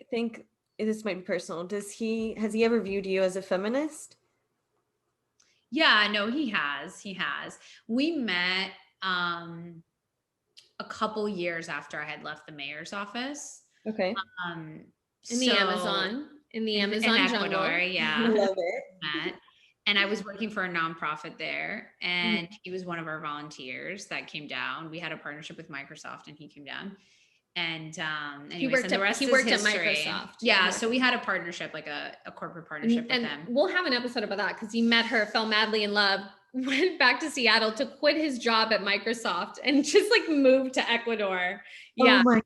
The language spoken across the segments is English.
think this might be personal. Has he ever viewed you as a feminist? Yeah, no, he has. He has. We met a couple years after I had left the mayor's office. Okay. Um, In the so Amazon, in the in Amazon Ecuador, jungle. yeah, Love it. met. And I was working for a nonprofit there, Mhm. and he was one of our volunteers that came down. We had a partnership with Microsoft, and he came down. And anyways, and the rest He is worked at history. Microsoft. Yeah, so we had a partnership, like a corporate partnership with And them. we'll have an episode about that because he met her, fell madly in love, went back to Seattle to quit his job at Microsoft and just like moved to Ecuador. Yeah. Oh my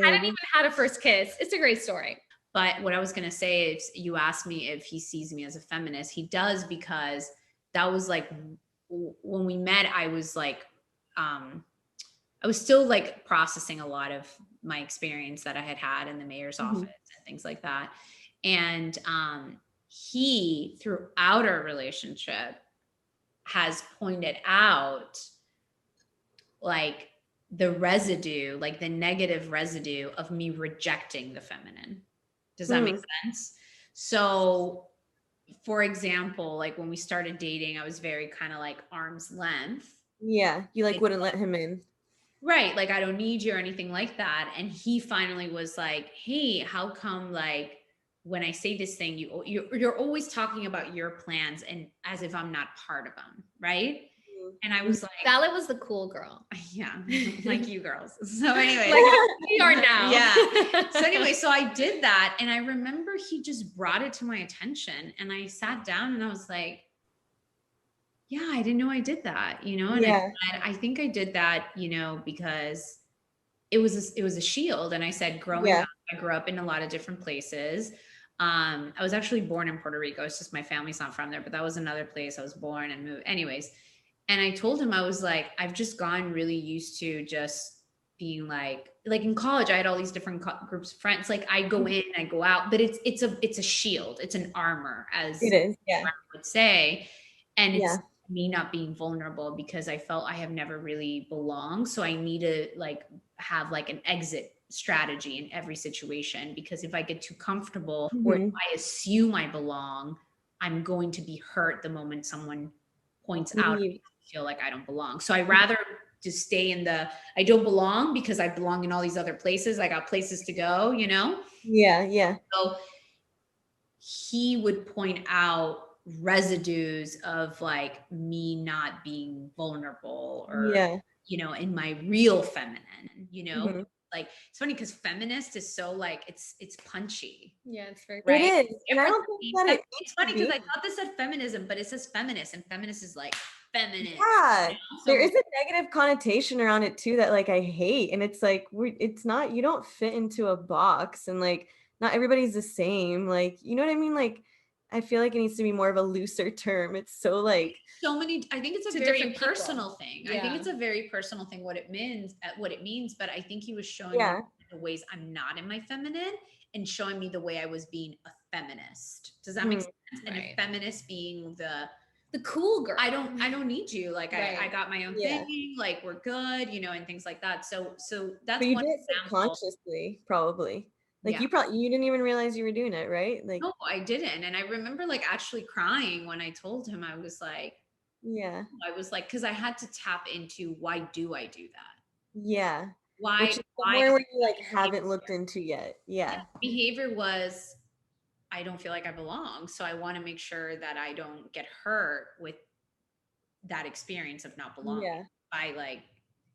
Hadn't God. even had a first kiss. It's a great story. But what I was going to say is, you asked me if he sees me as a feminist. He does, because that was like when we met, I was like, I was still like processing a lot of my experience that I had had in the mayor's office and things like that. And he, throughout our relationship, has pointed out like the residue, like the negative residue of me rejecting the feminine. Does that make sense? So, for example, like when we started dating, I was very kind of like arm's length. Yeah, you like wouldn't let him in. Right. Like, I don't need you or anything like that. And he finally was like, hey, how come like when I say this thing, you're always talking about your plans and as if I'm not part of them. Right. And I was like, Violet was the cool girl. Yeah, like you girls. So anyway, like we are now. Yeah. So anyway, so I did that, and I remember he just brought it to my attention, and I sat down and I was like, yeah, I didn't know I did that, you know. And Yeah. I think I did that, you know, because it was a shield. And I said, growing up, I grew up in a lot of different places. I was actually born in Puerto Rico. It's just my family's not from there, but that was another place I was born and moved. Anyways. And I told him, I was like, I've just gotten really used to just being like in college, I had all these different groups of friends. Like I go in, I go out, but it's a shield. It's an armor, as it is. Yeah. I would say. And it's me not being vulnerable because I felt I have never really belonged. So I need to like have like an exit strategy in every situation, because if I get too comfortable or if I assume I belong, I'm going to be hurt the moment someone points out feel like I don't belong. So I rather just stay in I don't belong because I belong in all these other places. I got places to go, you know? Yeah. Yeah. So he would point out residues of like me not being vulnerable or, you know, in my real feminine, you know? Like it's funny because feminist is so like it's punchy. Yeah, it's very right. It is. And I don't think that it's funny because I thought this said feminism, but it says feminist, and feminist is like feminine. Yeah. You know? So, there is a negative connotation around it too that like I hate. And it's like it's not, you don't fit into a box, and like not everybody's the same. Like, you know what I mean? Like I feel like it needs to be more of a looser term. It's so like so many, I think it's a very personal thing. I think it's a very personal thing what it means, but I think he was showing me the ways I'm not in my feminine and showing me the way I was being a feminist. Does that make sense? And a feminist being the cool girl. I don't need you. Like I got my own thing. Like we're good, you know, and things like that. So that's but you one did it example. subconsciously, probably. Like you didn't even realize you were doing it, right? Like no, I didn't. And I remember like actually crying when I told him. I was like, because I had to tap into why do I do that? Yeah. Why? Which is somewhere where you like haven't looked into yet. Yeah. Behavior was, I don't feel like I belong. So I want to make sure that I don't get hurt with that experience of not belonging by like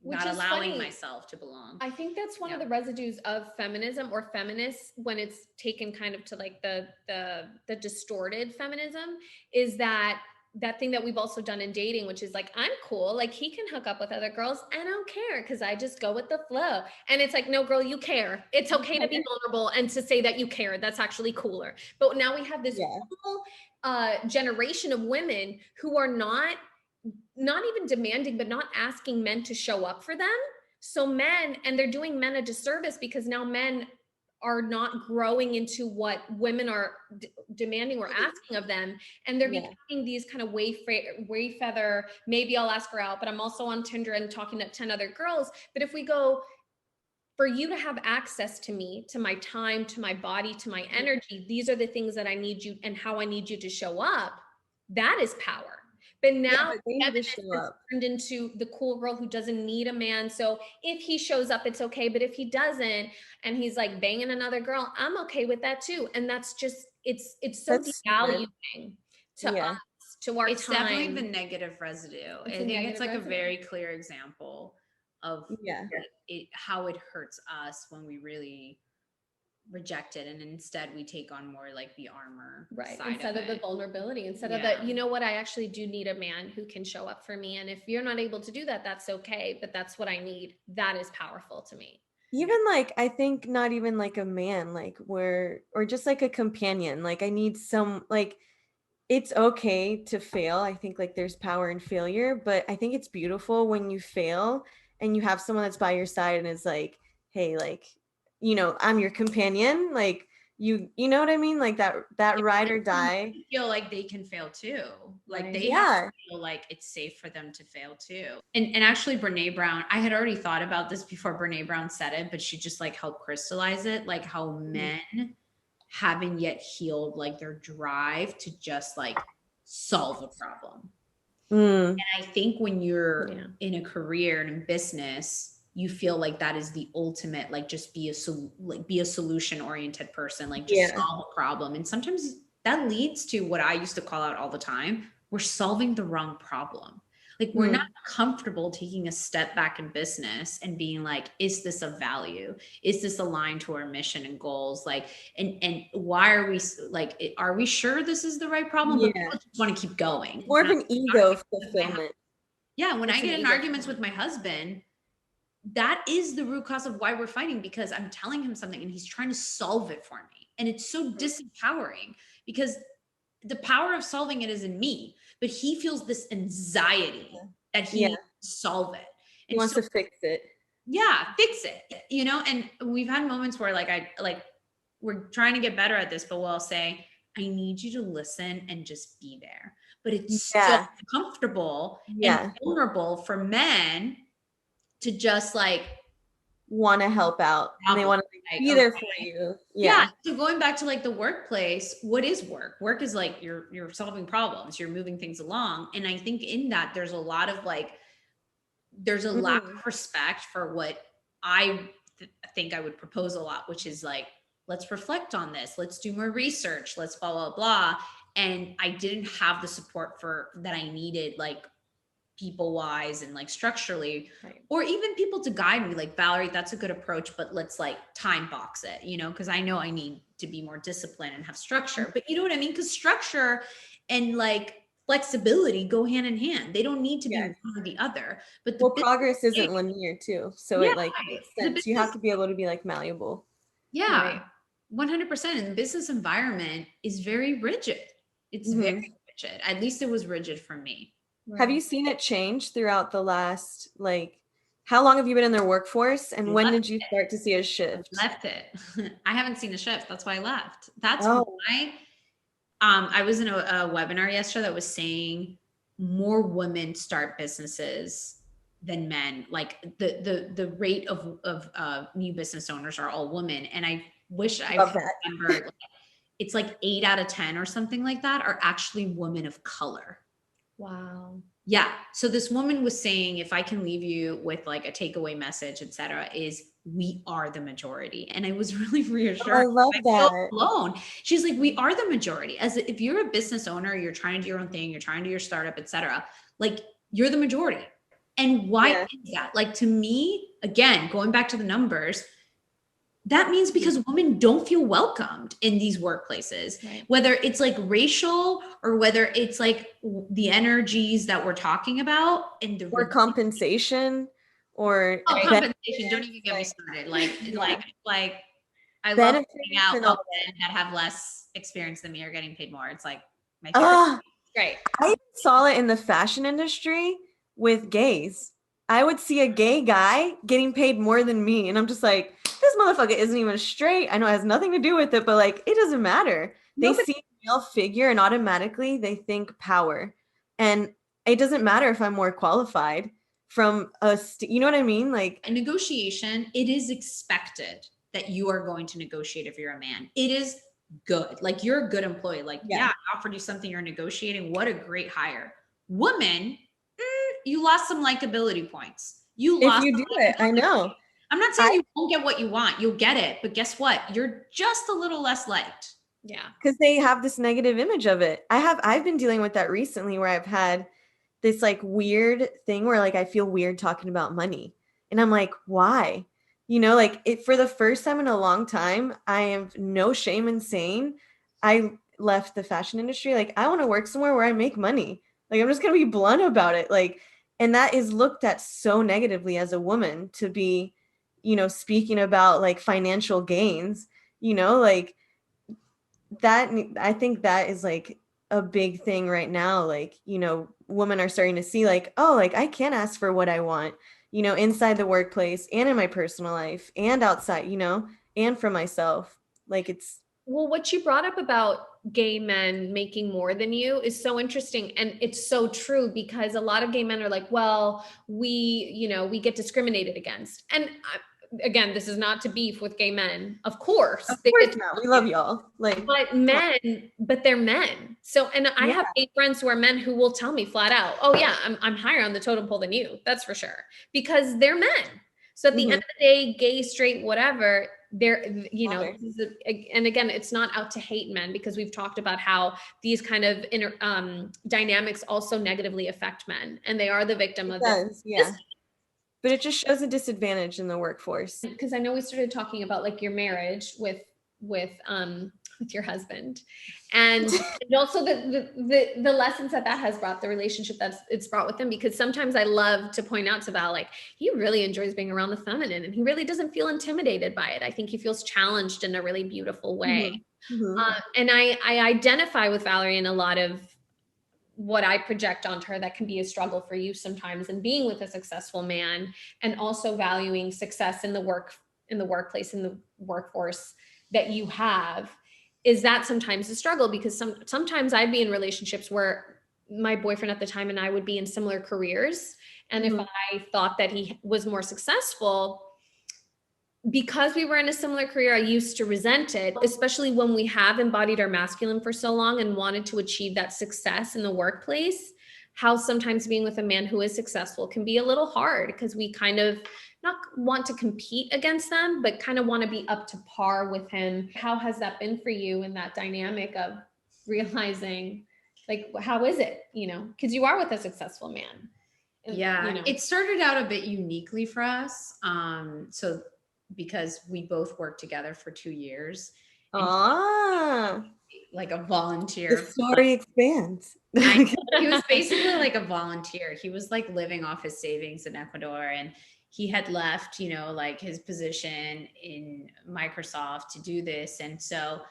not allowing myself to belong. I think that's one of the residues of feminism or feminists when it's taken kind of to like the distorted feminism, is that thing that we've also done in dating, which is like, I'm cool. Like he can hook up with other girls. I don't care because I just go with the flow. And it's like, no, girl, you care. It's okay to be vulnerable and to say that you care. That's actually cooler. But now we have this whole generation of women who are not even demanding, but not asking men to show up for them. So men, and they're doing men a disservice because now men are not growing into what women are demanding or asking of them. And they're becoming these kind of wayfeather, maybe I'll ask her out, but I'm also on Tinder and talking to 10 other girls. But if we go, for you to have access to me, to my time, to my body, to my energy, these are the things that I need you and how I need you to show up. That is power. But Yeah, now but they need to feminist show has up. turned into the cool girl who doesn't need a man. So if he shows up, it's okay. But if he doesn't and he's like banging another girl, I'm okay with that too. And that's just, it's so That's stupid. devaluing to Yeah. us, to our It's time. definitely the negative residue. It's I a think it's negative like a residue. very clear example of Yeah. how it hurts us when we really reject it, and instead we take on more like the armor Right. side Instead of the it. vulnerability, instead of Yeah. the, you know what, I actually do need a man who can show up for me. And if you're not able to do that, that's okay. But that's what I need. That is powerful to me. Even like, I think not even like a man, like where, or just like a companion. Like I need some, like, it's okay to fail. I think like there's power in failure, but I think it's beautiful when you fail and you have someone that's by your side and is like, hey, like, I'm your companion. Like you know what I mean? Like that ride or die. Feel like they can fail too. Like Right. they have Yeah. to feel like it's safe for them to fail too. And actually Brene Brown, I had already thought about this before Brene Brown said it, but she just like helped crystallize it, like how men haven't yet healed like their drive to just like solve a problem. Mm, And I think when you're Yeah. in a career and in business, you feel like that is the ultimate, like just be a solution oriented person, like just yeah. solve a problem. And sometimes that leads to what I used to call out all the time. We're solving the wrong problem. Like we're not comfortable taking a step back in business and being like, is this of value? Is this aligned to our mission and goals? Like, and why are we like, are we sure this is the right problem? But Yeah. people just want to keep going. More of And an ego fulfillment. yeah, when I It's an get in ego arguments thing. with my husband, that is the root cause of why we're fighting, because I'm telling him something and he's trying to solve it for me. And it's so disempowering because the power of solving it is in me, but he feels this anxiety that he Yeah. needs to solve it. He And wants so, to fix it. yeah, fix it, and we've had moments where we're trying to get better at this, but we'll say, I need you to listen and just be there. But it's so Yeah. comfortable and Yeah. vulnerable for men to just like Want to help out and they want to like, be there for you. yeah. Yeah. So going back to like the workplace, what is work? Work is like you're solving problems, you're moving things along. And I think in that there's a lot of like there's a lack of respect for what I think I would propose a lot, which is like, let's reflect on this, let's do more research, let's blah blah blah. And I didn't have the support for that I needed, like people wise and like structurally, or even people to guide me like, Valerie, that's a good approach, but let's like time box it, because I know I need to be more disciplined and have structure. But you know what I mean? Because structure and like flexibility go hand in hand. They don't need to be one or the other. But the progress isn't linear too, so it like makes sense. You have to be able to be like malleable. Yeah, 100%. And the business environment is very rigid. It's very rigid. At least it was rigid for me. Have you seen it change throughout the last, like, how long have you been in their workforce and when did you start to see a shift? Left it. I haven't seen a shift. That's why I left. That's Oh. why I was in a webinar yesterday that was saying more women start businesses than men. Like the rate of new business owners are all women. And I wish I remember it's like 8 out of 10 or something like that are actually women of color. Wow. Yeah. So this woman was saying, if I can leave you with like a takeaway message, etc., is we are the majority. And I was really reassured. I love that. Feel alone. She's like, we are the majority. As if you're a business owner, you're trying to do your own thing, you're trying to do your startup, etc., like you're the majority. And why is that? Like to me, again, going back to the numbers, that means because women don't feel welcomed in these workplaces, whether it's like racial or whether it's like the energies that we're talking about in the or compensation or compensation. Don't even get me started. Like I love finding out men that have less experience than me are getting paid more. It's like my favorite. Great. I saw it in the fashion industry with gays. I would see a gay guy getting paid more than me. And I'm just like, this motherfucker isn't even straight. I know it has nothing to do with it, but like, it doesn't matter. They see a male figure and automatically they think power. And it doesn't matter if I'm more qualified. from you know what I mean? Like a negotiation, it is expected that you are going to negotiate if you're a man. It is good. Like you're a good employee. Like, yeah, I offered you something, you're negotiating. What a great hire. Woman, you lost some likability points. You if lost you do it, I know. I'm not saying I you won't get what you want. You'll get it. But guess what? You're just a little less liked. Yeah. because they have this negative image of it. I've been dealing with that recently where I've had this like weird thing where like I feel weird talking about money. And I'm like, why? You know, like it for the first time in a long time, I have no shame in saying I left the fashion industry. Like I want to work somewhere where I make money. Like I'm just gonna be blunt about it. Like, and that is looked at so negatively as a woman to be, you know, speaking about like financial gains, you know, like that I think that is like a big thing right now. Like, you know, women are starting to see like, oh, like I can ask for what I want, you know, inside the workplace and in my personal life and outside, you know, and for myself. Like it's Well, what you brought up about gay men making more than you is so interesting. And it's so true because a lot of gay men are like, well, we get discriminated against. And again, this is not to beef with gay men. Of course, of they course get not. We love y'all. Like but they're men. So, and I yeah. have gay friends who are men who will tell me flat out, oh yeah, I'm higher on the totem pole than you. That's for sure. Because they're men. So at the end Mhm. of the day, gay, straight, whatever, they're, Matter. and again, it's not out to hate men because we've talked about how these kind of dynamics also negatively affect men and they are the victim It of does, this. yeah. But it just shows a disadvantage in the workforce. Because I know we started talking about like your marriage with your husband and also the lessons that has brought, the relationship that's it's brought with him, because sometimes I love to point out to Val, like he really enjoys being around the feminine and he really doesn't feel intimidated by it. I think he feels challenged in a really beautiful way. Mhm. And I identify with Valerie in a lot of what I project onto her that can be a struggle for you sometimes, and being with a successful man and also valuing success in the workplace, in the workforce that you have, is that sometimes a struggle because sometimes I'd be in relationships where my boyfriend at the time and I would be in similar careers, and if Mhm. I thought that he was more successful because we were in a similar career, I used to resent it, especially when we have embodied our masculine for so long and wanted to achieve that success in the workplace. How sometimes being with a man who is successful can be a little hard because we kind of not want to compete against them, but kind of want to be up to par with him. How has that been for you in that dynamic of realizing, like, how is it, because you are with a successful man? And, Yeah, it started out a bit uniquely for us. So because we both worked together for 2 years and Ah, like a the volunteer. story expands. He was basically like a volunteer. He was like living off his savings in Ecuador, and he had left, like his position in Microsoft to do this. And so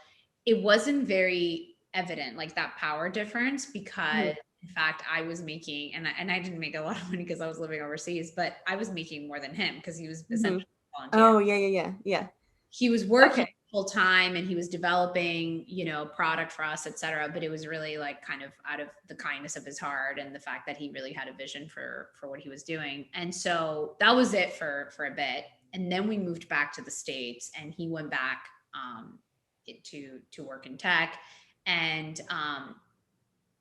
it wasn't very evident, like that power difference, because in fact, I was making, and I didn't make a lot of money because I was living overseas, but I was making more than him because he was essentially a volunteer. Oh, yeah. He was working Okay. full time and he was developing, product for us, et cetera. But it was really like kind of out of the kindness of his heart and the fact that he really had a vision for what he was doing. And so that was it for a bit. And then we moved back to the States and he went back to work in tech. And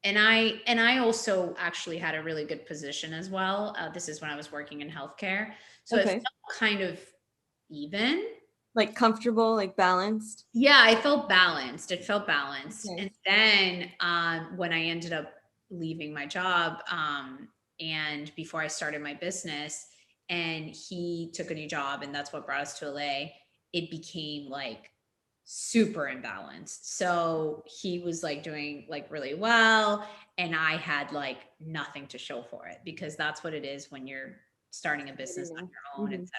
I also actually had a really good position as well. This is when I was working in healthcare. So it Okay. felt kind of even. Like comfortable, like balanced. Yeah, I felt balanced. It felt balanced. Okay. And then when I ended up leaving my job, and before I started my business, and he took a new job, and that's what brought us to LA, it became like super imbalanced. So he was like doing like really well, and I had like nothing to show for it, because that's what it is when you're starting a business on your own, etc.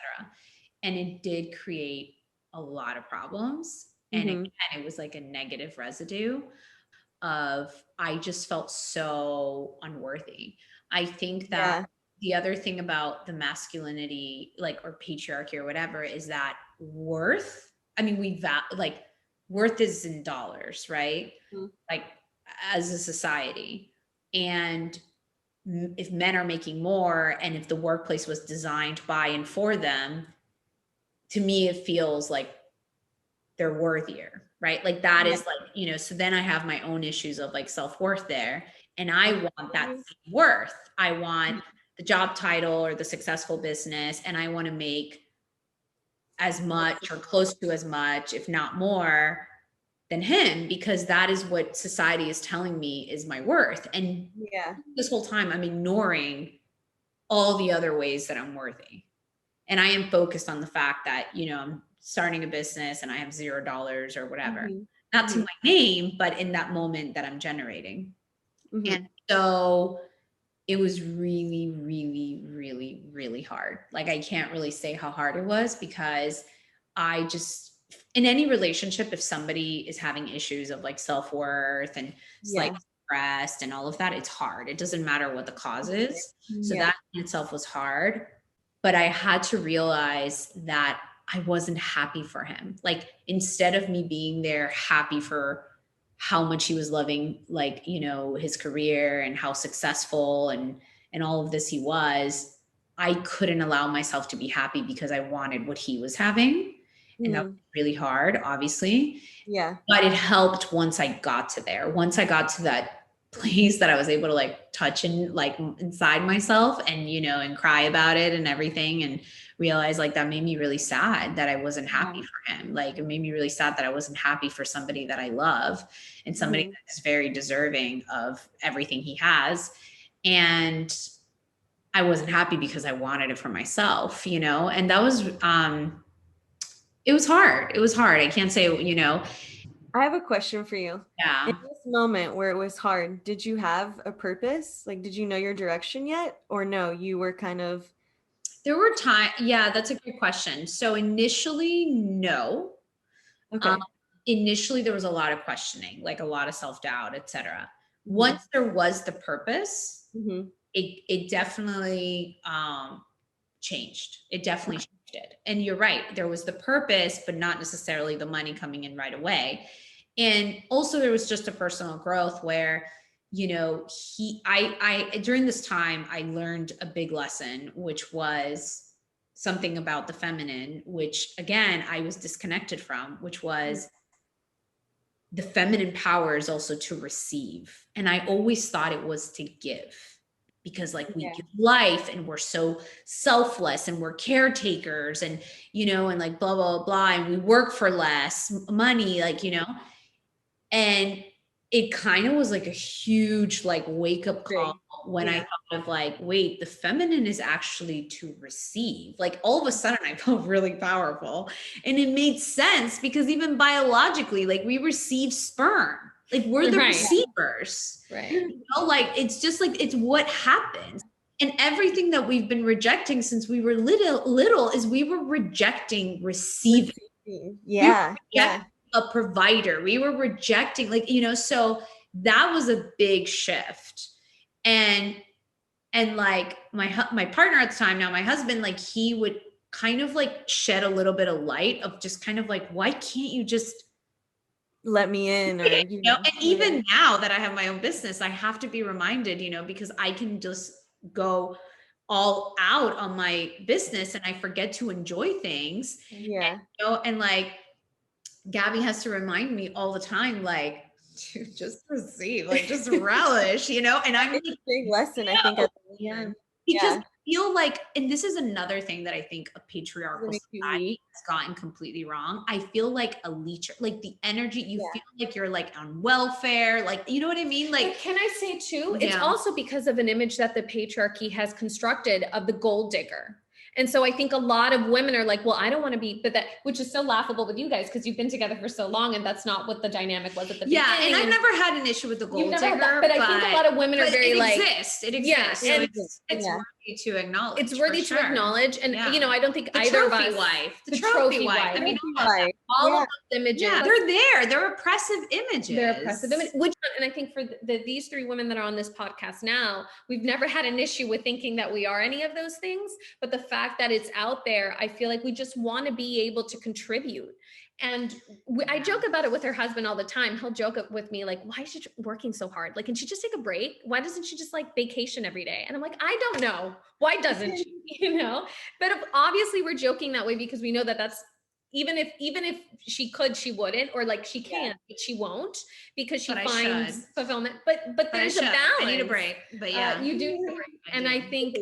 And it did create a lot of problems. And again, it was like a negative residue of, I just felt so unworthy. I think that Yeah. the other thing about the masculinity, like, or patriarchy or whatever, is that worth, I mean, like worth is in dollars, right? Mhm. Like as a society. And if men are making more and if the workplace was designed by and for them, to me, it feels like they're worthier, right? Like that Yeah. is like, you know, so then I have my own issues of like self-worth there. And I want that Mhm. same worth. I want the job title or the successful business, and I want to make as much or close to as much, if not more, than him, because that is what society is telling me is my worth. And Yeah. this whole time I'm ignoring all the other ways that I'm worthy. And I am focused on the fact that, you know, I'm starting a business and I have $0 or whatever, Mhm. not to Mhm. my name, but in that moment that I'm generating. Mhm. And so it was really, really, really, really hard. Like, I can't really say how hard it was, because I just, in any relationship, if somebody is having issues of like self-worth and slightly Yeah. depressed and all of that, it's hard. It doesn't matter what the cause is. So Yeah. that in itself was hard. But I had to realize that I wasn't happy for him. Like, instead of me being there happy for how much he was loving, like, you know, his career and how successful and all of this he was, I couldn't allow myself to be happy because I wanted what he was having. And that was Mhm. really hard, obviously. Yeah. But it helped once I got to there. Once I got to that place that I was able to like touch and like inside myself and, you know, and cry about it and everything, and realize like that made me really sad that I wasn't Yeah. happy for him. Like, it made me really sad that I wasn't happy for somebody that I love and somebody Mhm. that is very deserving of everything he has. And I wasn't happy because I wanted it for myself, you know, and that was, it was hard. It was hard. I can't say, you know, I have a question for you. In yeah. this moment where it was hard, did you have a purpose? Like, did you know your direction yet? Or no, you were kind of There were times, yeah, that's a good question. So initially, no. Um, okay. initially, there was a lot of questioning, like a lot of self doubt, etc. Mhm. Once there was the purpose, Mhm. it definitely changed. It definitely shifted. And you're right, there was the purpose, but not necessarily the money coming in right away. And also, there was just a personal growth where, you know, I during this time I learned a big lesson, which was something about the feminine, which again I was disconnected from, which was the feminine power is also to receive. And I always thought it was to give, because like we Yeah. give life and we're so selfless and we're caretakers and, you know, and like blah, blah, blah. And we work for less money, like, you know, and it kind of was like a huge like wake up call Great. when I Yeah. thought of like, wait, the feminine is actually to receive. Like, all of a sudden I felt really powerful. And it made sense because even biologically, like, we receive sperm. Like, we're the Right. receivers. Right. You know, like, it's just like, it's what happens. And everything that we've been rejecting since we were little is we were rejecting receiving. Receiving. We were Yeah. Yeah. rejecting a provider. We were rejecting, like, you know, so that was a big shift. And like my partner at the time, now my husband, like, he would kind of like shed a little bit of light of just kind of like, why can't you just, Let me in or you know? And yeah. even now that I have my own business, I have to be reminded, you know, because I can just go all out on my business and I forget to enjoy things. And, Yeah. you know, and like, Gabby has to remind me all the time, like, to just receive, like, just relish, you know? And I'm It's like, a big lesson, I think, no, at the Yeah. end. because Yeah. I feel like, and this is another thing that I think a Does it patriarchal make you society weak? has gotten completely wrong. I feel like a leecher, like the energy, you Yeah. feel like you're like on welfare, like, you know what I mean? But Like, can I say too, it's yeah. also because of an image that the patriarchy has constructed of the gold digger. And so I think a lot of women are like, well, I don't want to be, but that, which is so laughable with you guys because you've been together for so long and that's not what the dynamic was at the Yeah, beginning. and I've never had an issue with the You've gold never had digger, that, but I think a lot of women are very it like, exists. It yeah, exists. So and it's Yeah. worthy to acknowledge. it's worther for to sure. acknowledge. And, Yeah. you know, I don't think The either of trophy us, wife. The the trophy wife. I wife. mean, Trophy almost that wife. all Yeah. of those images. Yeah, they're there. They're oppressive images. They're oppressive images. And I think for these three women that are on this podcast now, we've never had an issue with thinking that we are any of those things. But the fact that it's out there, I feel like we just want to be able to contribute. And I joke about it with her husband all the time. He'll joke with me like, why is she working so hard? Like, can she just take a break? Why doesn't she just like vacation every day? And I'm like, I don't know. Why doesn't she? You know, but obviously we're joking that way because we know that that's, even if she could, she wouldn't, or like she can, but she won't, because she finds fulfillment. But there's a balance. I need a break, but yeah, you do need a break. And I think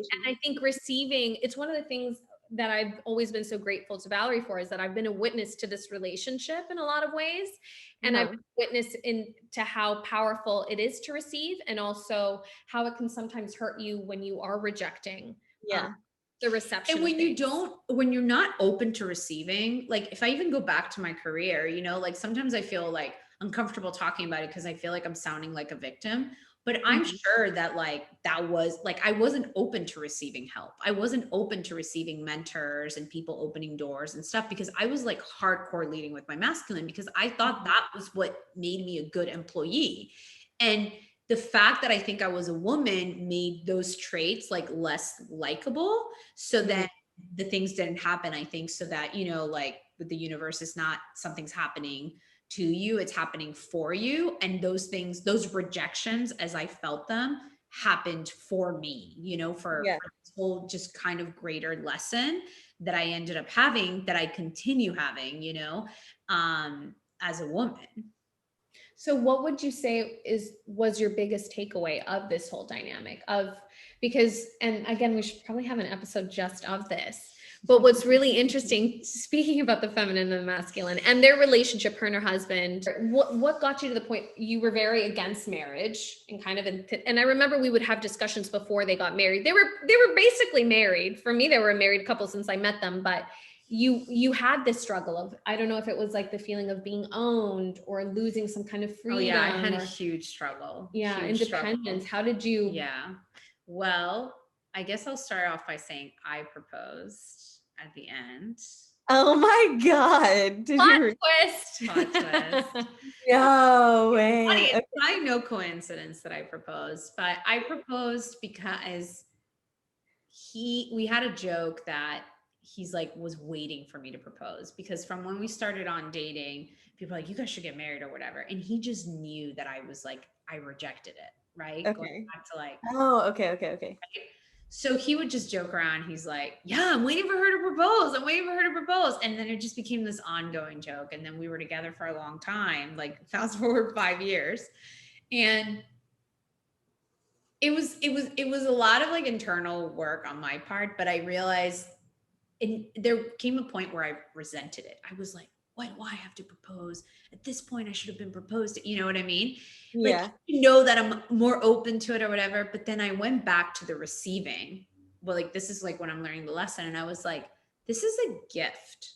receiving, it's one of the things that I've always been so grateful to Valerie for, is that I've been a witness to this relationship in a lot of ways. And I've witnessed to how powerful it is to receive, and also how it can sometimes hurt you when you are rejecting. The reception. And when you're not open to receiving, like if I even go back to my career, you know, like sometimes I feel like uncomfortable talking about it because I feel like I'm sounding like a victim, but I'm sure that like, that was like, I wasn't open to receiving help. I wasn't open to receiving mentors and people opening doors and stuff, because I was like hardcore leading with my masculine, because I thought that was what made me a good employee. And the fact that I think I was a woman made those traits like less likable. So then the things didn't happen, I think, so that, you know, like with the universe, is not something's happening to you, it's happening for you. And those things, those rejections, as I felt them, happened for me, you know, for this whole just kind of greater lesson that I ended up having, that I continue having, you know, as a woman. So what would you say was your biggest takeaway of this whole dynamic because, and again, we should probably have an episode just of this, but what's really interesting, speaking about the feminine and the masculine and their relationship, her and her husband, what got you to the point you were very against marriage and kind of, and I remember we would have discussions before they got married. They were basically married. For me, they were a married couple since I met them, but you had this struggle of, I don't know if it was like the feeling of being owned or losing some kind of freedom. Oh yeah, I had a huge struggle. Yeah, huge independence. Struggle. How did you? Yeah. Well, I guess I'll start off by saying I proposed at the end. Oh my God. Plot twist. Plot twist. No way. It's funny, no coincidence that I proposed, but I proposed because we had a joke that he's like was waiting for me to propose, because from when we started on dating, people were like, you guys should get married or whatever. And he just knew that I was like, I rejected it. Right. Okay. Going back to like, okay. Right? So he would just joke around. He's like, yeah, I'm waiting for her to propose. I'm waiting for her to propose. And then it just became this ongoing joke. And then we were together for a long time, like fast forward 5 years. And it was a lot of like internal work on my part, but I realized there came a point where I resented it. I was like, why do I have to propose? At this point, I should have been proposed to, you know what I mean? Yeah. Like, you know that I'm more open to it or whatever. But then I went back to the receiving. Well, like, this is like when I'm learning the lesson. And I was like, this is a gift.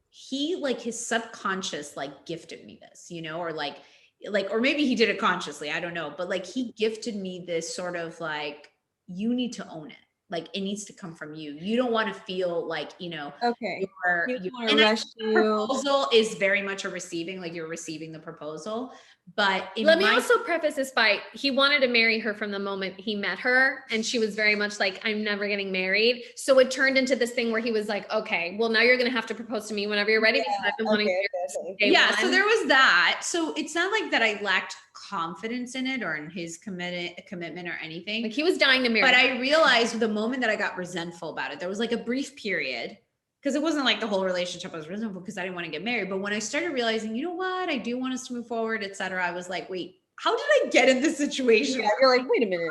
He, like, his subconscious, like, gifted me this, you know, or or maybe he did it consciously. I don't know. But like, he gifted me this sort of like, you need to own it. Like, it needs to come from you. You don't want to feel like, you know, okay. And proposal is very much a receiving, like you're receiving the proposal. But let me also preface this by, he wanted to marry her from the moment he met her. And she was very much like, I'm never getting married. So it turned into this thing where he was like, okay, well, now you're going to have to propose to me whenever you're ready. Because I've been wanting to. So there was that. So it's not like that I lacked confidence in it or in his commitment or anything. Like, he was dying to marry. But I realized the moment that I got resentful about it, there was like a brief period, because it wasn't like the whole relationship I was resentful because I didn't want to get married. But when I started realizing, you know what, I do want us to move forward, etc., I was like, wait, how did I get in this situation? Yeah, you're like, wait a minute.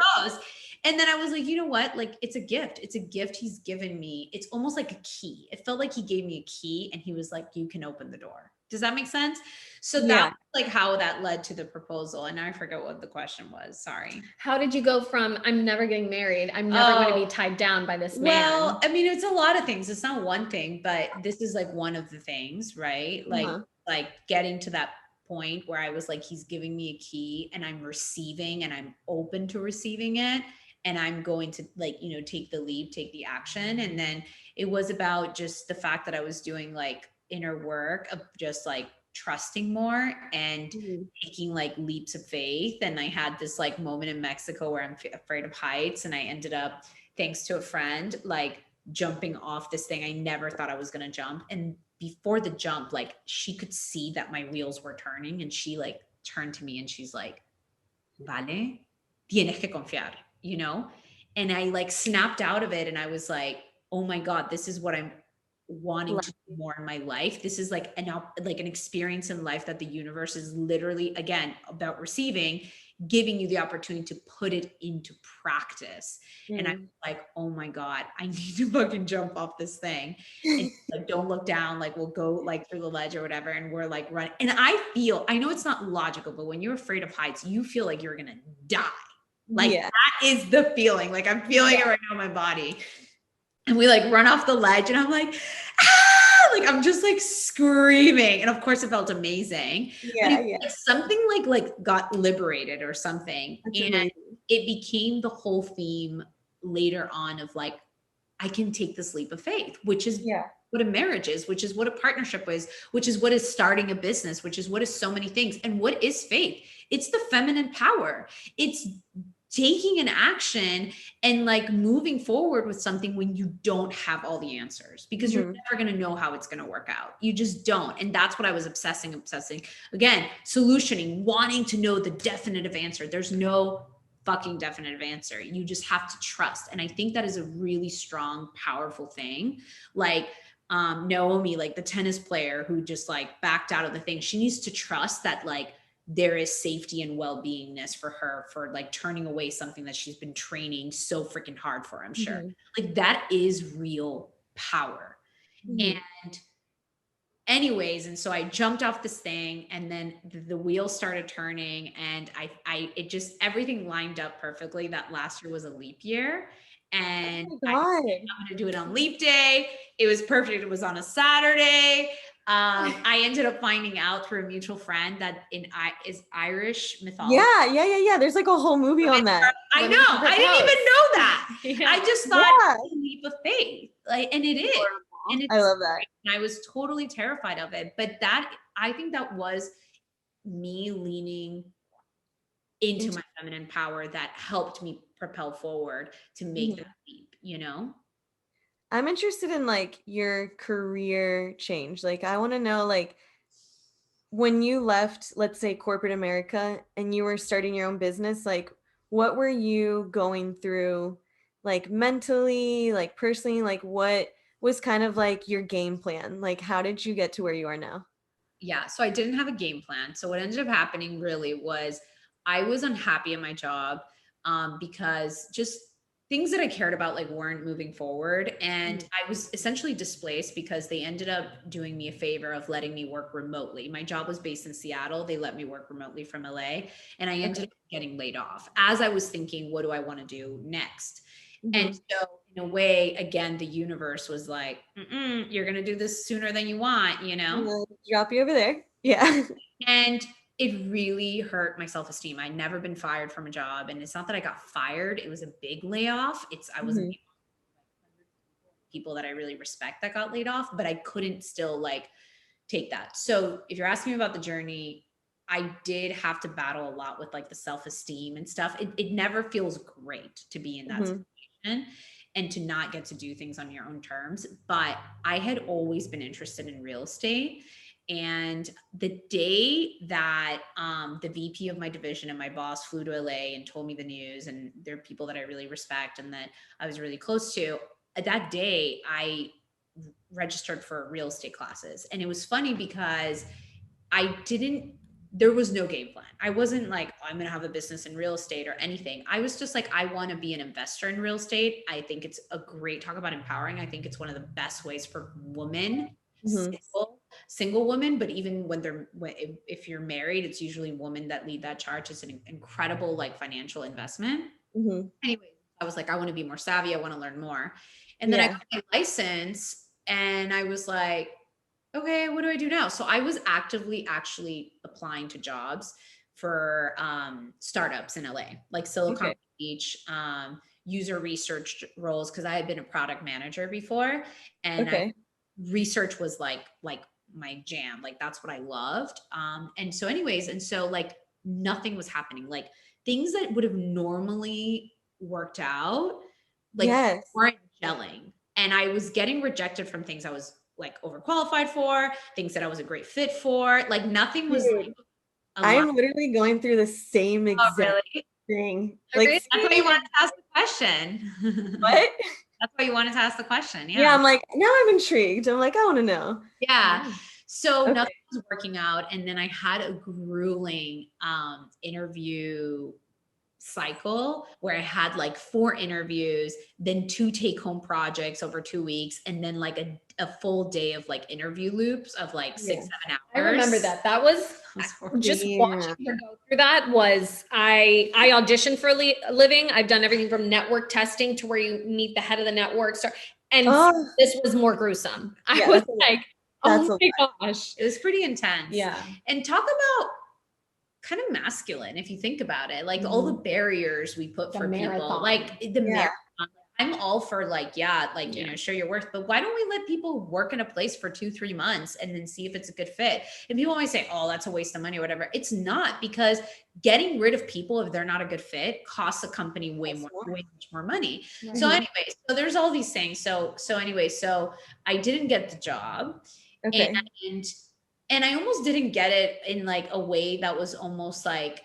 And then I was like, you know what? Like, it's a gift. It's a gift he's given me. It's almost like a key. It felt like he gave me a key and he was like, you can open the door. Does that make sense? So that's like how that led to the proposal. And now I forget what the question was. Sorry. How did you go from, I'm never getting married, I'm never going to be tied down by this man? Well, I mean, it's a lot of things. It's not one thing, but this is like one of the things, right? Like getting to that point where I was like, he's giving me a key and I'm receiving and I'm open to receiving it. And I'm going to, like, you know, take the lead, take the action. And then it was about just the fact that I was doing like inner work of just like trusting more and Mhm. taking like leaps of faith. And I had this like moment in Mexico where I'm afraid of heights, and I ended up, thanks to a friend, like jumping off this thing I never thought I was going to jump. And before the jump, like she could see that my wheels were turning, and she like turned to me and she's like, vale, tienes que confiar, you know? And I like snapped out of it, and I was like, oh my God, this is what I'm wanting to do more in my life. This is like an experience in life that the universe is literally, again, about receiving, giving you the opportunity to put it into practice. And I Mm. was like, oh my God, I need to fucking jump off this thing. And like, don't look down, like we'll go like through the ledge or whatever. And we're like running. And I know it's not logical, but when you're afraid of heights, you feel like you're gonna die. Like Yeah. that is the feeling. Like I'm feeling Yeah. it right now in my body. And we like run off the ledge, and I'm like, ah, like I'm just like screaming. And of course it felt amazing. But Yeah, it's yeah. like something like got liberated or something. That's And amazing. it became the whole theme later on of like, I can take this leap of faith, which is Yeah. what a marriage is, which is what a partnership is, which is what is starting a business, which is what is so many things. And what is faith? It's the feminine power. It's taking an action and like moving forward with something when you don't have all the answers, because you're Mhm. never going to know how it's going to work out. You just don't. And that's what I was obsessing again, solutioning, wanting to know the definitive answer. There's no fucking definitive answer. You just have to trust. And I think that is a really strong, powerful thing. Like Naomi, like the tennis player who just like backed out of the thing, she needs to trust that like there is safety and well-beingness for her for like turning away something that she's been training so freaking hard for, I'm sure. Mhm. Like that is real power. Mhm. And anyways, and so I jumped off this thing, and then the wheels started turning, and it just, everything lined up perfectly. That last year was a leap year, and Oh I, my God. I'm going to do it on leap day. It was perfect. It was on a Saturday. I ended up finding out through a mutual friend that is Irish mythology. Yeah, yeah, yeah, yeah. There's like a whole movie on that. I know. Women can I didn't even propose. know that. Yeah. I just thought Yeah. it's a leap of faith. Like, and it is. And I it's love that. and I was totally terrified of it. But I think that was me leaning into Into my feminine power that helped me propel forward to make that Mhm. leap, you know? I'm interested in like your career change. Like I want to know like when you left, let's say corporate America and you were starting your own business, like what were you going through like mentally, like personally, like what was kind of like your game plan? Like how did you get to where you are now? Yeah. So I didn't have a game plan. So what ended up happening really was I was unhappy in my job, because just things that I cared about like weren't moving forward. And Mhm. I was essentially displaced because they ended up doing me a favor of letting me work remotely. My job was based in Seattle. They let me work remotely from LA, and I ended Okay. up getting laid off as I was thinking, what do I want to do next? And Mhm. so, in a way, again, the universe was like, you're going to do this sooner than you want, you I'm know? gonna drop you over there. Yeah. And it really hurt my self-esteem. I'd never been fired from a job. And it's not that I got fired, it was a big layoff. I wasn't Mhm. people that I really respect that got laid off, but I couldn't still like take that. So if you're asking me about the journey, I did have to battle a lot with like the self-esteem and stuff. It never feels great to be in that Mhm. situation and to not get to do things on your own terms. But I had always been interested in real estate. And the day that the VP of my division and my boss flew to LA and told me the news, and they're people that I really respect and that I was really close to, that day I registered for real estate classes. And it was funny because there was no game plan. I wasn't like, oh, I'm going to have a business in real estate or anything. I was just like, I want to be an investor in real estate. I think it's a great talk about empowering. I think it's one of the best ways for women, Mhm. single women, but even if you're married, it's usually women that lead that charge. It's an incredible like financial investment. Mhm. Anyway, I was like, I want to be more savvy. I want to learn more. And then I Yeah. got my license, and I was like, okay, what do I do now? So I was actively actually applying to jobs for startups in LA, like Silicon Okay. Beach, user research roles, because I had been a product manager before, and Okay. research was like my jam. Like that's what I loved. And so anyways, and so like nothing was happening. Like things that would have normally worked out, like Yes. weren't gelling. And I was getting rejected from things I was like overqualified for, things that I was a great fit for. Like nothing was like Dude, I aligned. am literally going through the same Oh, exact really? thing. Like, Really? That's why you same wanted exact to ask the question. what? That's why you wanted to ask the question. Yeah, Yeah. I'm like, now I'm intrigued. I'm like, I want to know. Yeah. Yeah. So Okay. nothing was working out. And then I had a grueling interview cycle where I had like 4 interviews, then 2 take home projects over 2 weeks, and then like a full day of like interview loops of like 6, Yeah. 7 I remember hours. that. That was was horrible. just Damn. watching her go through that was I auditioned for a living. I've done everything from network testing to where you meet the head of the network. And Oh, this was more gruesome. I yeah, was that's a lot. like, That's oh a my lot. gosh. It was pretty intense. Yeah. And talk about kind of masculine if you think about it, like all the barriers we put The for people, marathon. like the Yeah. marathon. I'm all for like, yeah, like, you Yeah. know, show your worth, but why don't we let people work in a place for 2-3 months and then see if it's a good fit? And people always say, oh, that's a waste of money or whatever. It's not, because getting rid of people if they're not a good fit costs a company way That's more, way much more money. Right. So Mhm. anyway, so there's all these things. So anyway, so I didn't get the job. Okay. And I almost didn't get it in like a way that was almost like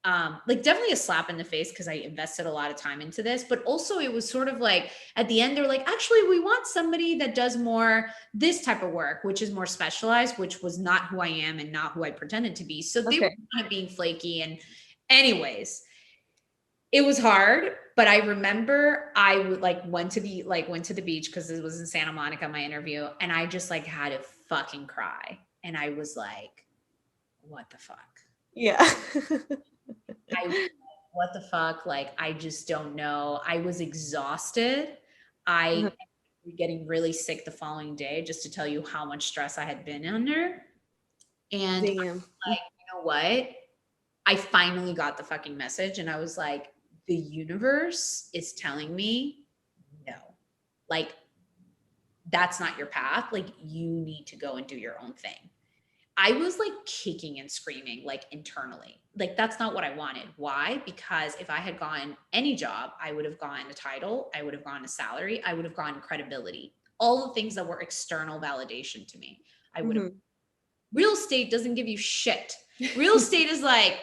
definitely a slap in the face, because I invested a lot of time into this, but also it was sort of like at the end they're like, actually we want somebody that does more this type of work, which is more specialized, which was not who I am and not who I pretended to be. So they were Okay. kind of being flaky. And anyways, it was hard, but I remember I would like went to the beach because it was in Santa Monica, my interview, and I just like had to fucking cry. And I was like, what the fuck? Yeah. What the fuck? Like, I just don't know. I was exhausted. I was getting really sick the following day, just to tell you how much stress I had been under. And I'm Damn. like, you know what? I finally got the fucking message, and I was like, the universe is telling me no. Like, that's not your path. Like, you need to go and do your own thing. I was like kicking and screaming, like internally. Like, that's not what I wanted. Why? Because if I had gotten any job, I would have gotten a title, I would have gotten a salary, I would have gotten credibility, all the things that were external validation to me. I would have. Mhm. Real estate doesn't give you shit. Real estate is like,